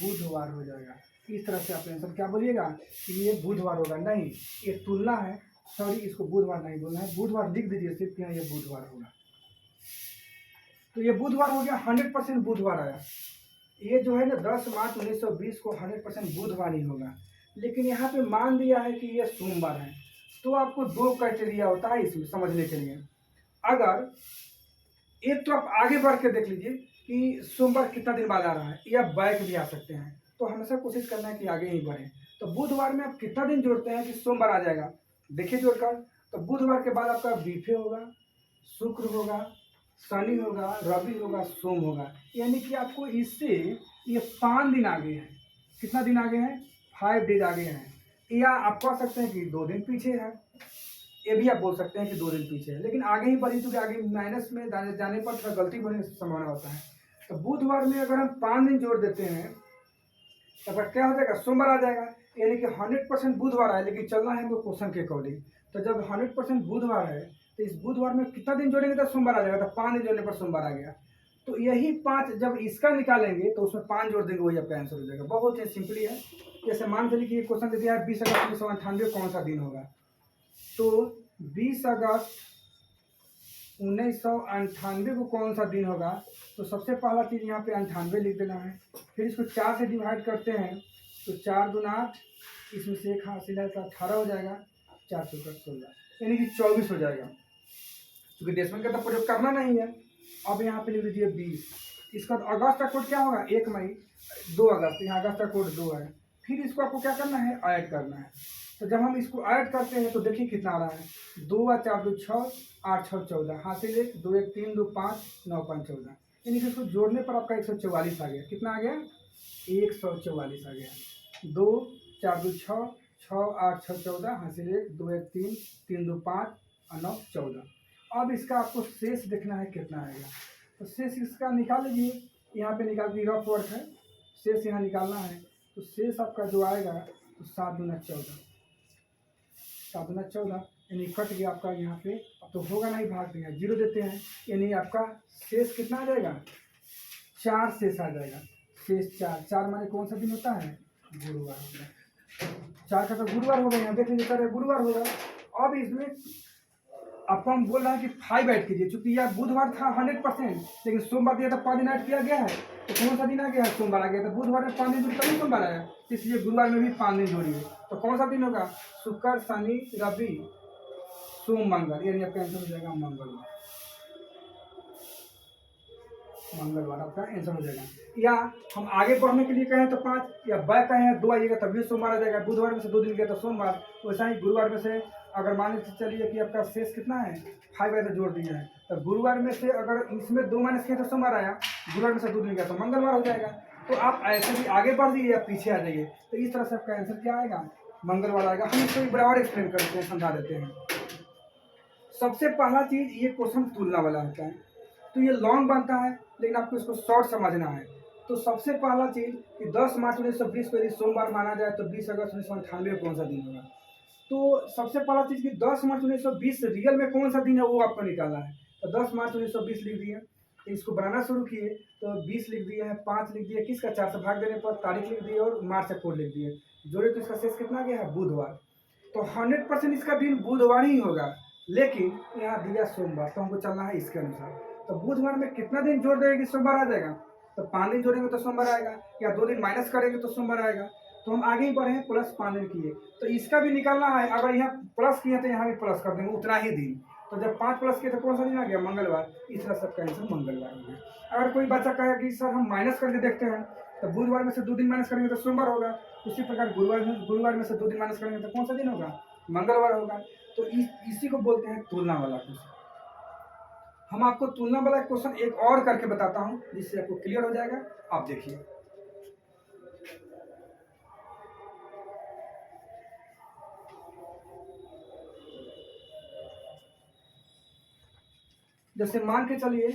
Speaker 1: बुधवार हो जाएगा। इस तरह से आप आंसर क्या बोलिएगा कि ये बुधवार होगा। नहीं, ये तुलना है, सॉरी, इसको बुधवार नहीं बोलना है, बुधवार लिख दीजिए सिर्फ, यहाँ ये बुधवार होगा। तो ये बुधवार हो गया, 100% बुधवार आया। ये जो है ना 10 मार्च 1920 को 100% बुधवार ही होगा। लेकिन यहाँ पे मान दिया है कि ये सोमवार है। तो आपको 2 क्राइटेरिया होता है इसमें समझने के लिए। अगर एक तो आप आगे बढ़ के देख लीजिए कि सोमवार कितना दिन बाद आ रहा है, या बैक भी आ सकते हैं। तो हमेशा कोशिश करना है कि आगे ही बढ़ें। तो बुधवार में आप कितना दिन जोड़ते हैं कि सोमवार आ जाएगा, देखिए जोड़कर। तो बुधवार के बाद आपका बीफे होगा, शुक्र होगा, शनि होगा, रवि होगा, सोम होगा। यानी कि आपको इससे ये 5 दिन आगे हैं। कितना दिन आगे हैं, 5 डेज आगे हैं। या आप कह सकते हैं कि 2 दिन पीछे है, ये भी आप बोल सकते हैं कि 2 दिन पीछे है। लेकिन आगे ही बढ़ी, क्योंकि आगे माइनस में जाने पर थोड़ा गलती होने की संभावना होता है। तो बुधवार में अगर हम 5 दिन जोड़ देते हैं तो क्या हो जाएगा, सोमवार आ जाएगा। यानी कि 100% बुधवार है, लेकिन चलना है हमको क्वेश्चन के अकॉर्डिंग। तो जब 100% बुधवार है तो इस बुधवार में कितना दिन जोड़ेंगे तो सोमवार आ जाएगा। तो 5 दिन जोड़ने पर सोमवार आ गया। तो यही 5 जब इसका निकालेंगे तो उसमें 5 जोड़ देंगे, वही आपका आंसर हो जाएगा। बहुत ही सिंपली है। जैसे मान चलिए कि ये क्वेश्चन दे दिया है 20 अगस्त 1998 कौन सा दिन होगा, तो 20 अगस्त 1998 को कौन सा दिन होगा, तो सबसे पहला चीज़ यहाँ पे 98 लिख देना है। फिर इसको 4 से डिवाइड करते हैं तो 4 दूना 8, इसमें से 1 हासिल है तो 18 हो जाएगा, 4 चौका 16, यानी कि 24 हो जाएगा। क्योंकि डेसिमल का तो प्रयोग करना नहीं है। अब यहाँ पे लिख दीजिए 20। इसका अगस्त का कोड क्या होगा, 1 मई, 2 अगस्त, यहाँ अगस्त का कोड 2 है। फिर इसको आपको क्या करना है, ऐड करना है। तो जब हम इसको ऐड करते हैं तो देखिए कितना आ रहा है, 2 और 4 2 6, 8 6 14, हासिल 1, 2 1 3 2 5 9 5 14, यानी कि इसको जोड़ने पर आपका 144 आ गया। कितना आ गया, 144 आ गया। 2 4 2 6, 6 8 6 14, हासिल 1, 2 1 3 3 2 5 और 9 14। अब इसका आपको शेष देखना है कितना आएगा, तो शेष इसका निकाल लीजिए। यहाँ पे निकाल के रफ वर्क है, शेष यहाँ निकालना है। तो शेष आपका जो आएगा तो 7 दूना 14, 7 दूना 14, यानी कट गया आपका यहाँ पे। अब तो होगा नहीं, भाग देंगे, 0 देते हैं, यानी आपका शेष कितना आ जाएगा, 4 शेष आ जाएगा। शेष 4, 4 माने कौन सा दिन होता है, गुरुवार होगा। 4 का तो गुरुवार होगा, यहाँ देख लीजिए सर गुरुवार होगा। अब इसमें आपको हम बोल रहे हैं कि 5 ऐड कीजिए, चूंकि यह बुधवार था 100%, लेकिन सोमवार दिया था 5 दिन ऐड किया गया है, तो कौन सा दिन आ गया है, सोमवार आ गया। तो बुधवार में 5 दिन जोड़ी तभी सोमवार आया, इसलिए गुरुवार में भी 5 दिन जोड़िए। तो कौन सा दिन होगा, शुक्र शनि रवि सोम मंगल, यानी आपका आंसर हो जाएगा मंगलवार। मंगलवार आपका आंसर हो जाएगा। या हम आगे बढ़ने के लिए कहें तो 5, या बैक कहें 2 आइएगा तब भी सोमवार आ जाएगा। बुधवार में से 2 दिन गया तो सोमवार, वैसा ही गुरुवार में से अगर मान के चलिए कि आपका शेष कितना है, 5 ऐसे जोड़ दिया है, तो गुरुवार में से अगर इसमें 2 माइनस किया तो सोमवार आया, गुरुवार में से 2 दिन गया तो मंगलवार हो जाएगा। तो आप ऐसे भी आगे बढ़ जाइए या पीछे आ जाइए, तो इस तरह से आपका आंसर क्या आएगा, मंगलवार आएगा। हम इसको बराबर एक्सप्लेन करते हैं, समझा देते हैं। सबसे पहला चीज़, ये क्वेश्चन तुलना वाला होता है, तो ये लॉन्ग बनता है, लेकिन आपको इसको शॉर्ट समझना है। तो सबसे पहला चीज़ कि 10 मार्च 1920 को यदि सोमवार माना जाए तो 20 अगस्त 1998 कौन सा दिन होगा। तो सबसे पहला चीज़ कि 10 मार्च 1920 रियल में कौन सा दिन है वो आपको निकालना है। तो 10 मार्च 1920 लिख दिए, तो इसको बनाना शुरू किए तो 20 लिख दिए हैं, 5 लिख दिए, किसका 4 से भाग देने पर तारीख लिख दिए और मार्च का कोड लिख दिए, जोड़े तो इसका शेष कितना गया है, बुधवार। तो 100% इसका दिन बुधवार ही होगा, लेकिन यहाँ दिया सोमवार, तो हमको चलना है इसके अनुसार। तो बुधवार में कितना दिन जोड़ देंगे कि सोमवार आ जाएगा, तो 5 दिन जोड़ेंगे तो सोमवार आएगा, या 2 दिन माइनस करेंगे तो सोमवार आएगा। तो हम आगे ही बढ़े, प्लस 5 दिन किए, तो इसका भी निकालना है। अगर यहाँ प्लस किए तो यहाँ भी प्लस कर देंगे उतना ही दिन। तो जब 5 प्लस किए तो कौन सा दिन आ गया, मंगलवार। इस तरह सबका आंसर मंगलवार हो गया। अगर कोई बच्चा कहेगा कि सर हम माइनस करके देखते हैं, तो बुधवार में से 2 दिन माइनस करेंगे तो सोमवार होगा। उसी प्रकार गुरुवार में से 2 दिन माइनस करेंगे तो कौन सा दिन होगा, मंगलवार होगा। तो इसी को बोलते हैं तुलना वाला क्वेश्चन। हम आपको तुलना वाला क्वेश्चन एक और करके बताता हूं, जिससे आपको क्लियर हो जाएगा। आप देखिए, जैसे मान के चलिए,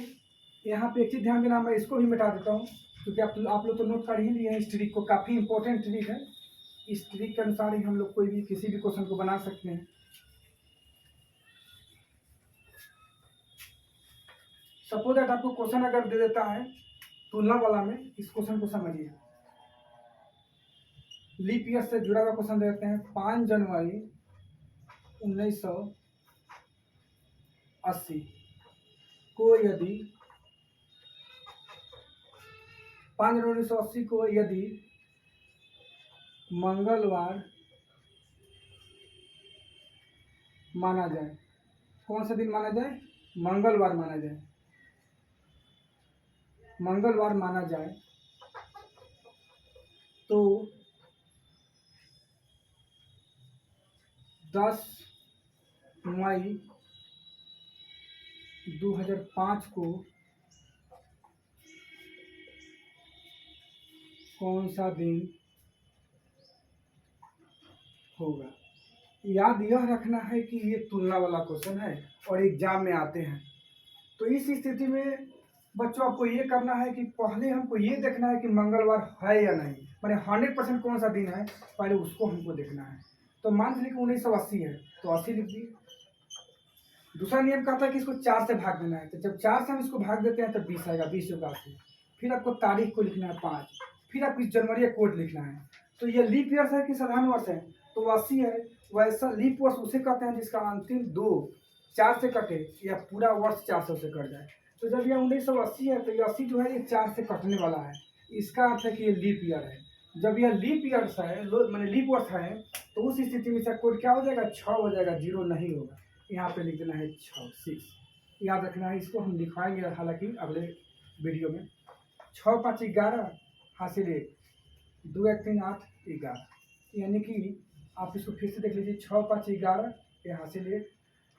Speaker 1: यहाँ पे एक चीज ध्यान देना, मैं इसको भी मिटा देता हूँ, क्योंकि आप लोग तो नोट कर ही लिए हैं। इस ट्रिक को, काफी इंपॉर्टेंट ट्रिक है। इस ट्रिक के अनुसार ही हम लोग कोई भी किसी भी क्वेश्चन को बना सकते हैं। सपोज दैट आपको क्वेश्चन अगर दे देता है तुलना वाला में, इस क्वेश्चन को समझिए। लीप ईयर से जुड़ा हुआ क्वेश्चन दे देते हैं, 5 जनवरी 1980 को यदि 5 जनवरी 1980 को यदि मंगलवार माना जाए, कौन सा दिन माना जाए, मंगलवार माना जाए, मंगलवार माना जाए, तो 10 मई 2005 को कौन सा दिन होगा। याद यह रखना है कि ये तुलना वाला क्वेश्चन है और एग्जाम में आते हैं। तो इस स्थिति में बच्चों आपको ये करना है कि पहले हमको ये देखना है कि मंगलवार है या नहीं, माने 100% कौन सा दिन है, पहले उसको हमको देखना है। तो मान लीजिए कि 1980 है, तो 80 लिख दिए, दूसरा नियम कहता है कि इसको 4 से भाग देना है, तो जब 4 से हम इसको भाग देते हैं तो 20 आएगा, 20 होगा 80। फिर आपको तारीख को लिखना है 5, फिर आपको इस जनवरी का कोड लिखना है। तो ये लीप ईयर्स है कि साधारण वर्ष है, तो 80 है। वैसा लीप वर्ष उसे कहते हैं जिसका अंतिम 2 4 से कटे या पूरा वर्ष 400 से कट जाए। तो जब यह 1980 है तो ये 80 जो है ये 4 से कटने वाला है, इसका अर्थ है कि ये लीप ईयर है। जब यह लीप ईयर्स है, मैंने लीप वर्ष है, तो उस स्थिति में इसका कोड क्या हो जाएगा, 6 हो जाएगा, 0 नहीं होगा। यहाँ पे लिख देना है 6 6, याद रखना है। इसको हम लिखवाएंगे हालांकि अगले वीडियो में। 6 5 11 हासिल 1, 2 1 3 8 11, यानी कि आप इसको फिर से देख लीजिए। 6 5 11 ये हासिल 1,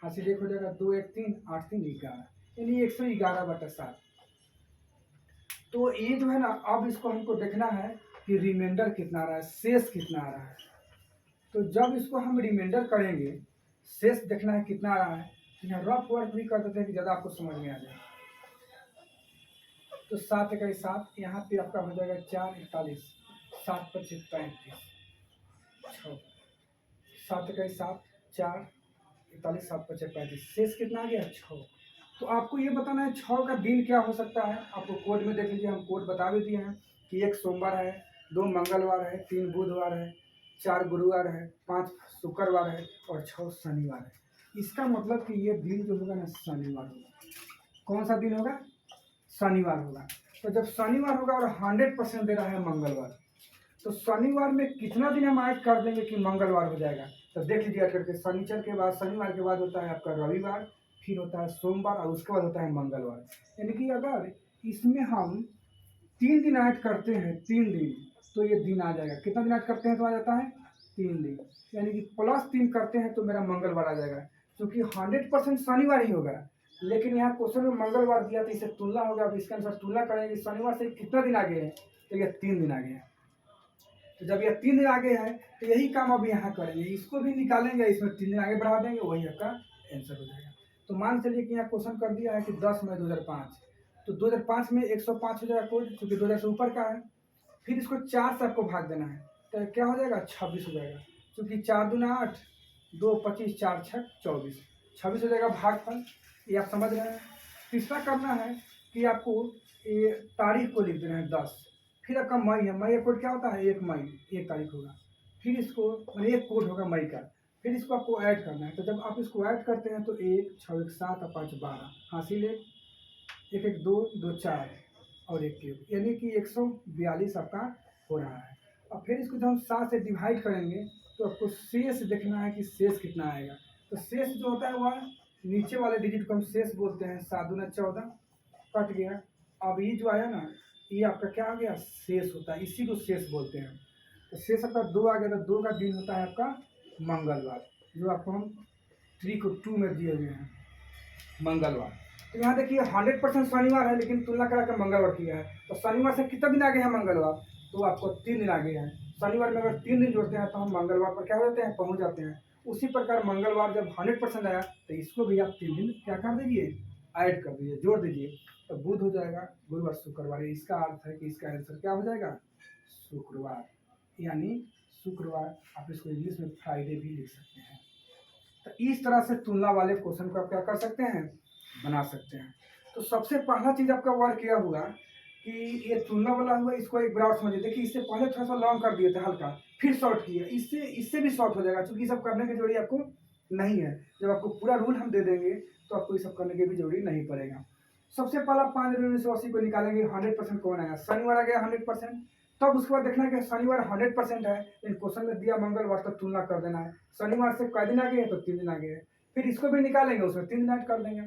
Speaker 1: हासिल 1 हो जाएगा 2 1 3 8 3 11, यानी 111/7। तो ये जो है ना, अब इसको हमको देखना है कि रिमाइंडर कितना आ रहा है, शेष कितना आ रहा है। तो जब इसको हम रिमाइंडर करेंगे, शेष देखना है कितना आ रहा है। यहाँ रफ वर्क भी कर देते हैं कि ज़्यादा आपको समझ में आ जाए। तो 7 1 7, यहाँ पे आपका हो जाएगा 4 41, 7 25 35, 6, 7 1 7 4 41, 7 25 35, शेष कितना आ गया, 6। तो आपको ये बताना है 6 का दिन क्या हो सकता है। आपको कोड में देख लीजिए, हम कोड बता भी दिए हैं कि 1 सोमवार है, 2 मंगलवार है, 3 बुधवार है, 4 गुरुवार है, 5 शुक्रवार है और 6 शनिवार है। इसका मतलब कि ये दिन जो होगा ना, शनिवार होगा। कौन सा दिन होगा, शनिवार होगा। तो जब शनिवार होगा और 100% दे रहा है मंगलवार, तो शनिवार में कितना दिन हम ऐड कर देंगे कि मंगलवार हो जाएगा। तो देख लीजिए करके, शनिचर के बाद, शनिवार के बाद होता है आपका रविवार, फिर होता है सोमवार और उसके बाद होता है मंगलवार। यानी कि अगर इसमें हम 3 दिन ऐड करते हैं, 3 दिन, तो ये दिन आ जाएगा। कितना दिन ऐड करते हैं तो आ जाता है 3 दिन, यानी कि +3 करते हैं तो मेरा मंगलवार आ जाएगा। क्योंकि 100% शनिवार ही होगा, लेकिन यहाँ क्वेश्चन में मंगलवार दिया तो इससे तुलना होगा। अब इसके अनुसार तुलना करेंगे, शनिवार से कितना दिन आगे है, तो ये 3 दिन आगे है। तो जब ये 3 दिन आगे है तो यही काम अब यहाँ करेंगे, इसको भी निकालेंगे, इसमें 3 दिन आगे बढ़ा देंगे, वही आपका आंसर हो जाएगा। तो मान चलिए कि यहाँ क्वेश्चन कर दिया है कि 10 मई 2005, तो 2005 में 105 हो जाएगा कोड, क्योंकि 2000 से ऊपर का है। फिर इसको 4 से आपको भाग देना है, तो क्या हो जाएगा, 26 हो जाएगा। क्योंकि 4 दूना 8, 2 25, 4 6 24, 26 हो जाएगा भागफल। ये आप समझ रहे हैं। तीसरा करना है कि आपको ये तारीख को लिख देना है 10, फिर आपका मई है, मई का कोड क्या होता है, 1 मई, 1 तारीख होगा। फिर इसको मतलब एक कोड होगा मई का, फिर इसको आपको ऐड करना है। तो जब आप इसको ऐड करते हैं तो 1 6 1 7 और 5 12, हासिल 1 1 2 2 4 और 1 3, यानी कि 142 आपका हो रहा है। और फिर इसको जब हम 7 से डिवाइड करेंगे तो आपको शेष देखना है कि शेष कितना आएगा। तो शेष जो होता है वह नीचे वाले डिजिट को हम शेष बोलते हैं। 7 दूना 14, कट गया। अब ये जो आया ना, ये आपका क्या आ गया, शेष होता है, इसी को शेष बोलते हैं। तो शेष आपका 2 आ गया, तो 2 का दिन होता है आपका मंगलवार, जो आपको हम ट्रिक 2 में दिए हुए हैं, मंगलवार। तो यहाँ देखिए 100% शनिवार है, लेकिन तुलना करा कर मंगलवार किया है। तो शनिवार से कितना दिन आगे है मंगलवार, तो आपको 3 दिन आगे है। शनिवार में अगर 3 दिन जोड़ते हैं तो हम मंगलवार पर क्या हो जाते हैं, पहुँच जाते हैं। उसी प्रकार मंगलवार जब 100% आया तो इसको भी आप 3 दिन क्या कर दीजिए, ऐड कर दीजिए, जोड़ दीजिए, तो बुध हो जाएगा, गुरुवार शुक्रवार। इसका अर्थ है कि इसका आंसर क्या हो जाएगा, शुक्रवार, यानी शुक्रवार। आप इसको इंग्लिश में फ्राइडे भी लिख सकते हैं। तो इस तरह से तुलना वाले क्वेश्चन को आप क्या कर सकते हैं, बना सकते हैं। तो सबसे पहला चीज़ आपका वर्क किया होगा कि ये तुलना वाला हुआ, इसको एक बार और समझिए। देखिए इससे पहले थोड़ा सा लॉन्ग कर दिए थे हल्का, फिर शॉर्ट किया, इससे भी शॉर्ट हो जाएगा, क्योंकि ये सब करने की जरूरी आपको नहीं है। जब आपको पूरा रूल हम दे देंगे तो आपको ये सब करने की भी जरूरी नहीं पड़ेगा। सबसे पहला 5 जनवरी 1980 को निकालेंगे, 100% कौन आया, शनिवार आ गया 100%। तब उसके बाद देखना है कि शनिवार 100% है, इन क्वेश्चन में दिया मंगलवार, तक तुलना कर देना है। शनिवार से कै दिन आगे है, तो 3 दिन आगे है। फिर इसको भी निकालेंगे, उसमें 3 दिन ऐड कर देंगे।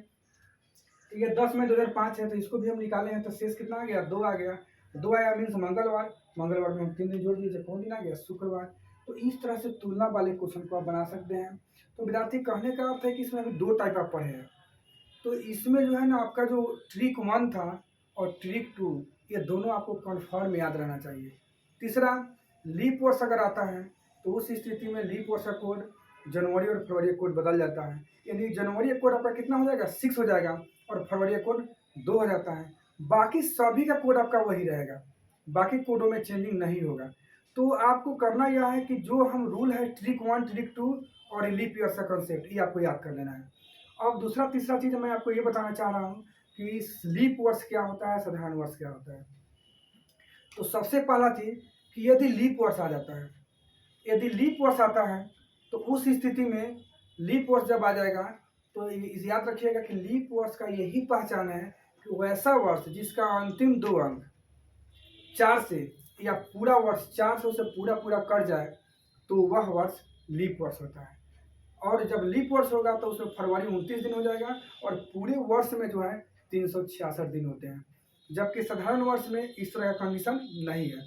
Speaker 1: तो ये 10 मई 2005 है, तो इसको भी हम निकाले हैं, तो शेष कितना आ गया, 2 आ गया। 2 आया मीन्स मंगलवार, मंगलवार में हम 3 दिन जोड़ दीजिए, कौन दिन आ गया, शुक्रवार। तो इस तरह से तुलना वाले क्वेश्चन को आप बना सकते हैं। तो विद्यार्थी, कहने का अर्थ है कि इसमें अभी 2 टाइप आप पढ़े हैं। तो इसमें जो है ना, आपका जो ट्रिक 1 था और ट्रिक 2, ये दोनों आपको कन्फर्म याद रहना चाहिए। तीसरा, लीप वर्ष अगर आता है तो उस स्थिति में लीप वर्ष का कोड जनवरी और फरवरी का कोड बदल जाता है। यानी जनवरी का कोड आपका कितना हो जाएगा, 6 हो जाएगा, और फरवरी का कोड 2 हो जाता है। बाकी सभी का कोड आपका वही रहेगा, बाकी कोडों में चेंजिंग नहीं होगा। तो आपको करना यह है कि जो हम रूल है ट्रिक 1 ट्रिक 2 और लीप ईयर का कंसेप्ट, ये आपको याद कर लेना है। अब दूसरा तीसरा चीज़ मैं आपको ये बताना चाह रहा हूँ कि लीप वर्ष क्या होता है, साधारण वर्ष क्या होता है। तो सबसे पहला चीज़ कि यदि लीप वर्ष आ जाता है, यदि लीप वर्ष आता है तो उस स्थिति में लीप वर्ष जब आ जाएगा तो याद रखिएगा कि लीप वर्ष का यही पहचान है कि वैसा वर्ष जिसका अंतिम 2 अंक 4 से या पूरा वर्ष 400 से पूरा पूरा कट जाए तो वह वर्ष लीप वर्ष होता है। और जब लीप वर्ष होगा तो उसमें फरवरी 29 दिन हो जाएगा और पूरे वर्ष में जो है 366 दिन होते हैं। जबकि साधारण वर्ष में इस तरह का कंडीशन नहीं है।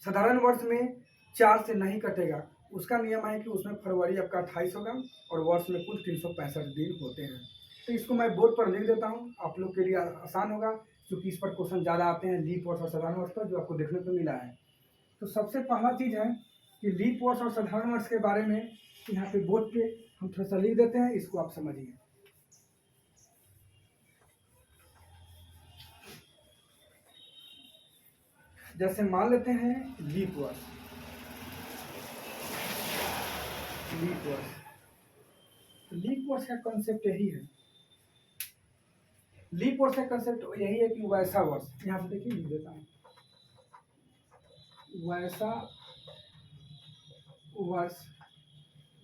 Speaker 1: साधारण वर्ष में 4 से नहीं कटेगा, उसका नियम है कि उसमें फरवरी आपका 28 होगा और वर्ष में कुल 365 दिन होते हैं। तो इसको मैं बोर्ड पर लिख देता हूँ, आप लोग के लिए आसान होगा क्योंकि इस पर क्वेश्चन ज़्यादा आते हैं लीप वर्ष और साधारण वर्ष पर, जो आपको देखने को मिला है। तो सबसे पहला चीज़ है कि लीप वर्ष और साधारण वर्ष के बारे में यहाँ पे बोर्ड पे हम थोड़ा सा लिख देते हैं, इसको आप समझिए। जैसे मान लेते हैं लीप वर्ष, लीप वर्ष, तो लीप वर्ष का कंसेप्ट यही है, लीप वर्ष का कंसेप्ट यही है कि वैसा वर्ष, यहाँ से देखिए लिख देता हूँ, वैसा वर्ष,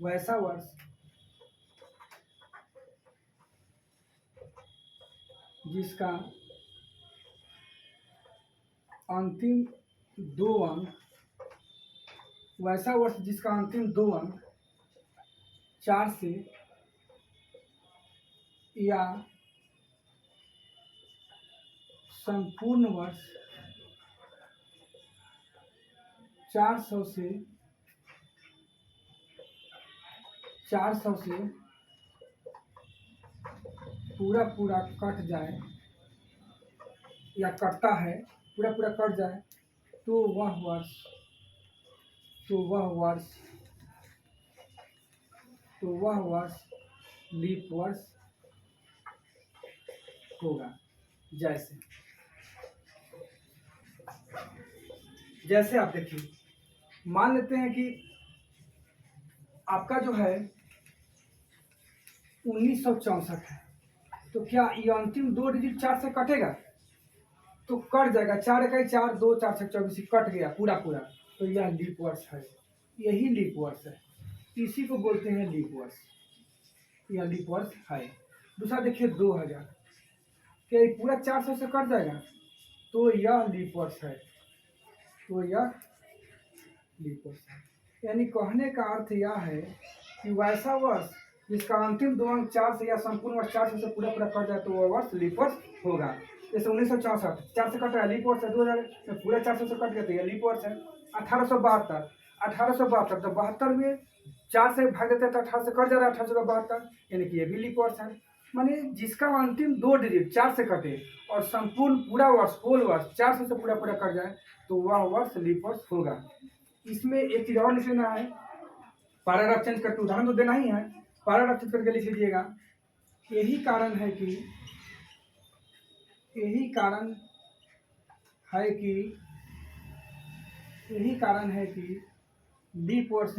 Speaker 1: वैसा वर्ष जिसका अंतिम 2 अंक, वैसा वर्ष जिसका अंतिम 2 अंक 4 से या संपूर्ण वर्ष 400 से 400 से पूरा पूरा कट जाए या कटता है, पूरा पूरा कट जाए तो वह वर्ष, तो वह वर्ष लीप वर्ष होगा। जैसे आप देखिए, मान लेते हैं कि आपका जो है 1964 है, तो क्या ये अंतिम 2 डिजिट 4 से कटेगा? तो कट जाएगा, 4 इकाई 4, 2 4 से 24 कट गया पूरा पूरा, तो यह लीप वर्ष है, यही लीप वर्ष है, इसी को बोलते हैं लीप वर्ष, यह लीप वर्ष है। दूसरा देखिए 2000, क्या ये पूरा 400 से कट जाएगा? तो यह लीप वर्ष है, तो यह लीप वर्ष है। यानी कहने का अर्थ यह है कि वैसा वर्ष जिसका अंतिम 2 अंक 4 से या संपूर्ण वर्ष 400 से पूरा पूरा कट जाए तो वह वर्ष लीप वर्ष होगा। जैसे 1964 4 से कट रहा है, लीप वर्ष है। 2000 में पूरा 400 से कट गया तो यह लीप वर्ष है। 1872 तो 72 में 4 से भाग देते हैं तो 18 से कट जा रहा है, 1872, यानी कि ये भी लीप वर्ष है। माने जिसका अंतिम 2 डिजिट 4 से कटे और संपूर्ण पूरा वर्ष होल वर्ष 400 से पूरा पूरा कट जाए तो वह वर्ष लीप वर्ष होगा। इसमें एक चीज और लिख लेना है, पैराग्राफ चेंज करके उदाहरण तो देना ही है, पैराग्राफ चेंज करके लिख लीजिएगा। यही कारण है कि यही कारण है कि लीप वर्ष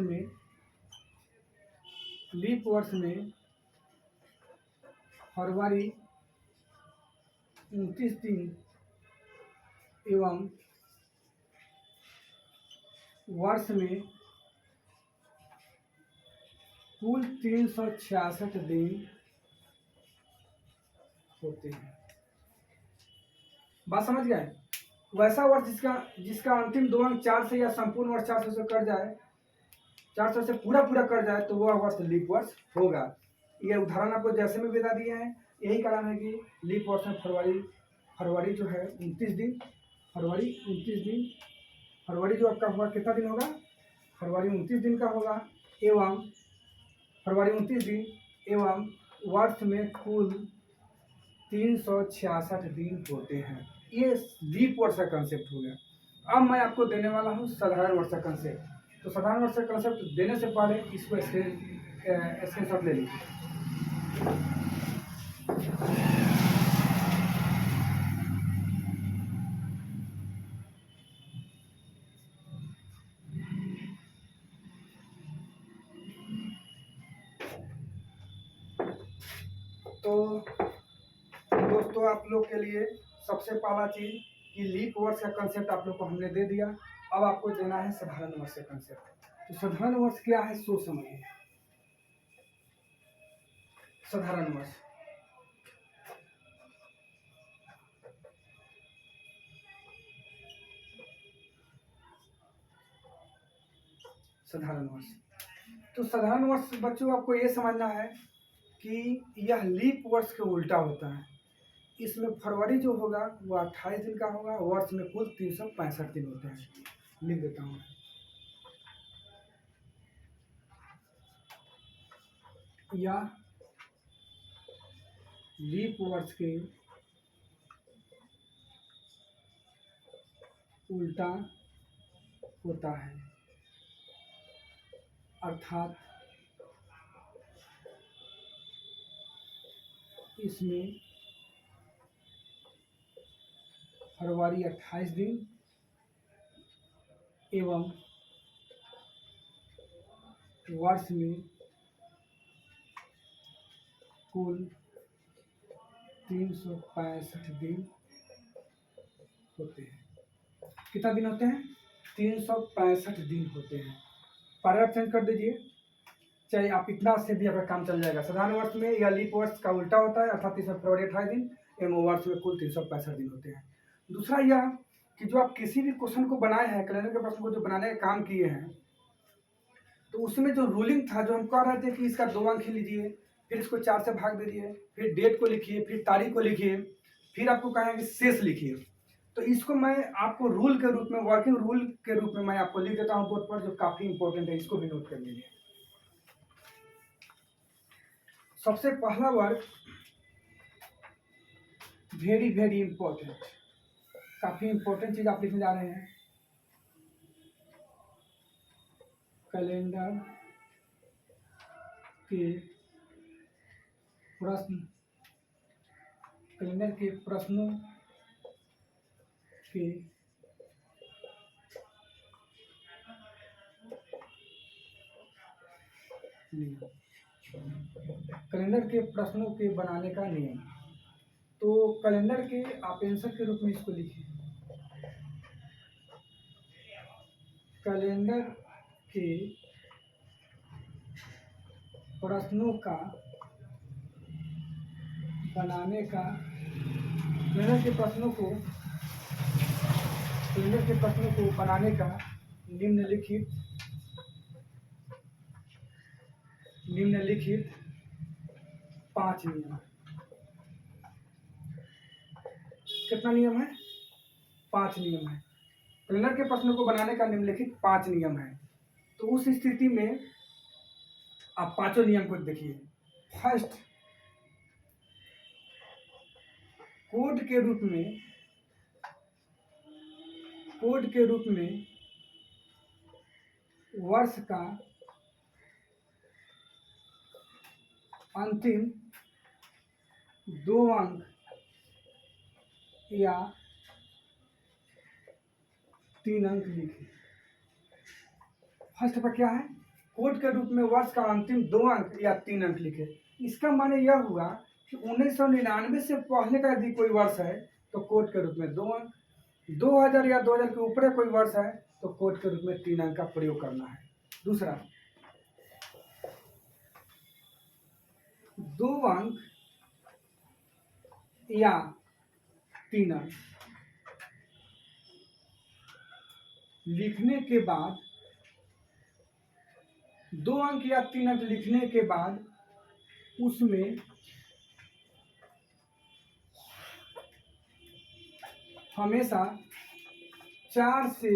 Speaker 1: में फरवरी 29 दिन एवं वर्ष में कुल 366 दिन होते हैं। बात समझ गए? वैसा वर्ष जिसका अंतिम 2 अंक 4 से या संपूर्ण वर्ष 400 से कट जाए, 400 से पूरा पूरा कट जाए तो वह वर्ष लीप वर्ष होगा। ये उदाहरण आपको जैसे में बता दिए हैं। यही कारण है कि लीप वर्ष में फरवरी जो है 29 दिन, फरवरी जो आपका होगा कितना दिन होगा? फरवरी 29 दिन का होगा एवं फरवरी 29 दिन एवं वर्ष में कुल 366 दिन होते हैं। ये लीप वर्ष का कंसेप्ट हो गया। अब मैं आपको देने वाला हूँ साधारण वर्ष का कंसेप्ट। तो साधारण वर्ष का कंसेप्ट देने से पहले इसको स्क्रीनशॉट ले लीजिए। तो दोस्तों आप लोग के लिए सबसे पहला चीज़ कि लीप वर्ड्स का कंसेप्ट आप लोग को हमने दे दिया। अब आपको देना है साधारण वर्ष का कंसेप्ट। तो साधारण वर्ष क्या है सो समझिए। साधारण वर्ष साधारण वर्ष तो साधारण वर्ष बच्चों आपको ये समझना है कि यह लीप वर्ष के उल्टा होता है। इसमें फरवरी जो होगा वो 28 दिन का होगा। वर्ष में कुल 365 दिन होते हैं। लिख देता हूँ। यह लीप वर्ष के उल्टा होता है, अर्थात इसमें फरवरी 28 दिन एवं वर्ष में कुल 365 दिन होते हैं। कितना दिन होते हैं? 365 दिन होते हैं। पैराग्राफ चेंज कर दीजिए, चाहे आप इतना से भी आपका काम चल जाएगा। साधारण वर्ष में या लीप वर्ष का उल्टा होता है, अर्थात इसमें फरवरी 28 दिन एवं वर्ष में कुल 365 दिन होते हैं। दूसरा यह कि जो आप किसी भी क्वेश्चन को बनाए हैं, कैलेंडर के प्रश्न को जो बनाने का काम किए हैं, तो उसमें जो रूलिंग था, जो हम कह रहे थे कि इसका 2 अंक ही लीजिए, फिर इसको 4 से भाग दीजिए, फिर डेट को लिखिए, फिर तारीख को लिखिए, फिर आपको कहेंगे शेष लिखिए। तो इसको मैं आपको रूल के रूप में, वर्किंग रूल के रूप में मैं आपको लिख देता हूँ बोर्ड पर, जो काफ़ी इंपॉर्टेंट है। इसको भी नोट कर लीजिए। सबसे पहला वर्ग वेरी वेरी इंपॉर्टेंट, काफी इंपॉर्टेंट चीज आप लिखने जा रहे हैं। कैलेंडर के प्रश्न, कैलेंडर के प्रश्नों के नियम, कैलेंडर के प्रश्नों के बनाने का नियम। तो कैलेंडर के आप आंसर के रूप में इसको लिखिए। कैलेंडर के प्रश्नों का बनाने का, कैलेंडर के प्रश्नों को, कैलेंडर के प्रश्नों को बनाने का निम्नलिखित 5 नियम। कितना नियम है? 5 नियम है। कैलेंडर के प्रश्नों को बनाने का निम्नलिखित 5 नियम है। तो उस स्थिति में आप 5 नियम को देखिए। फर्स्ट, कोड के रूप में, कोड के रूप में वर्ष का अंतिम 2 अंक या 3 अंक लिखें। फर्स्ट पर क्या है? कोड के रूप में वर्ष का अंतिम 2 अंक या 3 अंक लिखे। इसका माने यह हुआ कि 1999 से पहले का यदि कोई वर्ष है तो कोड के रूप में 2 अंक, 2000 या 2000 के ऊपर कोई वर्ष है तो कोड के रूप में 3 अंक का प्रयोग करना है। दूसरा, 2 अंक या 3 अंक लिखने के बाद, 2 अंक या 3 अंक लिखने के बाद उसमें हमेशा 4 से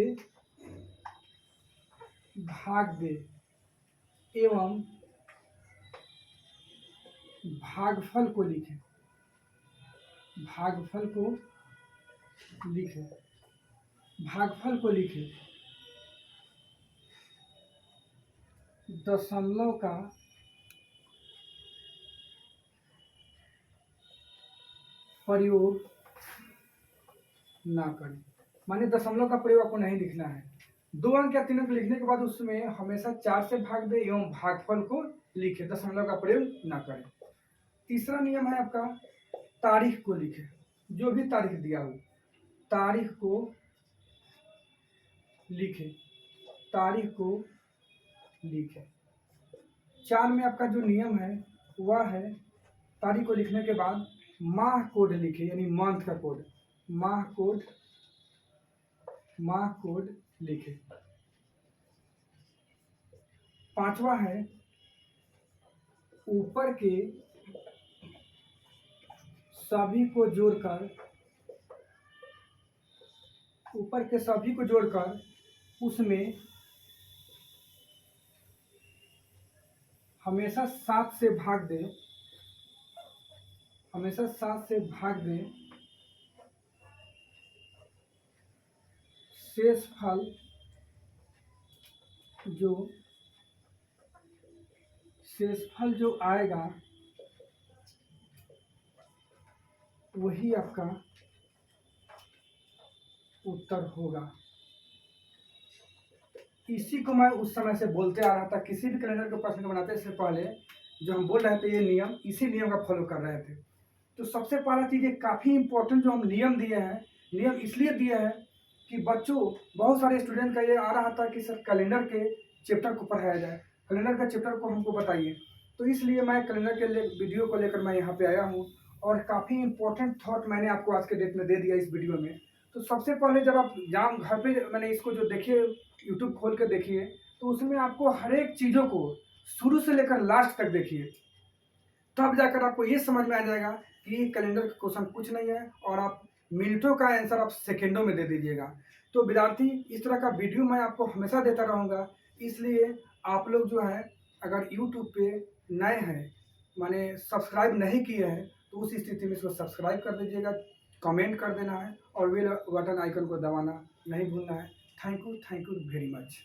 Speaker 1: भाग दे एवं भागफल को लिखें। भागफल को लिखें, भागफल को लिखें। दशमलव का प्रयोग ना करें, माने दशमलव का प्रयोग आपको नहीं लिखना है। 2 अंक या 3 अंक लिखने के बाद उसमें हमेशा 4 से भाग दे एवं भागफल को लिखे, दशमलव का प्रयोग ना करें। तीसरा नियम है आपका तारीख को लिखे, जो भी तारीख दिया हो तारीख को लिखे, तारीख को लिखे। 4 में आपका जो नियम है वह है तारीख को लिखने के बाद माह कोड लिखे, यानी मंथ का कोड, माह कोड लिखे। 5वां है ऊपर के सभी को जोड़कर उसमें हमेशा 7 से भाग दे, शेषफल जो आएगा वही आपका उत्तर होगा। इसी को मैं उस समय से बोलते आ रहा था, किसी भी कैलेंडर के प्रश्न को बनाते से पहले जो हम बोल रहे थे ये नियम, इसी नियम का फॉलो कर रहे थे। तो सबसे पहला चीज़ ये काफ़ी इंपॉर्टेंट जो हम नियम दिए हैं, नियम इसलिए दिए हैं कि बच्चों बहुत सारे स्टूडेंट का ये आ रहा था कि सर कैलेंडर के चैप्टर को पढ़ाया जाए, कैलेंडर का चैप्टर को हमको बताइए। तो इसलिए मैं कैलेंडर के वीडियो को लेकर मैं यहाँ पे आया हूँ और काफ़ी इंपॉर्टेंट थॉट मैंने आपको आज के डेट में दे दिया इस वीडियो में। तो सबसे पहले जब आप जाम घर पे मैंने इसको जो देखिए यूट्यूब खोल के देखिए तो उसमें आपको हर एक चीज़ों को शुरू से लेकर लास्ट तक देखिए, तब जाकर आपको ये समझ में आ जाएगा कि कैलेंडर का क्वेश्चन कुछ नहीं है और आप मिनटों का आंसर आप सेकेंडों में दे दीजिएगा। तो विद्यार्थी इस तरह का वीडियो मैं आपको हमेशा देता रहूँगा, इसलिए आप लोग जो है अगर यूट्यूब पे नए हैं माने सब्सक्राइब नहीं किए हैं तो उस स्थिति में इसको सब्सक्राइब कर दीजिएगा, कमेंट कर देना है और बेल बटन आइकन को दबाना नहीं भूलना है। Thank you very much.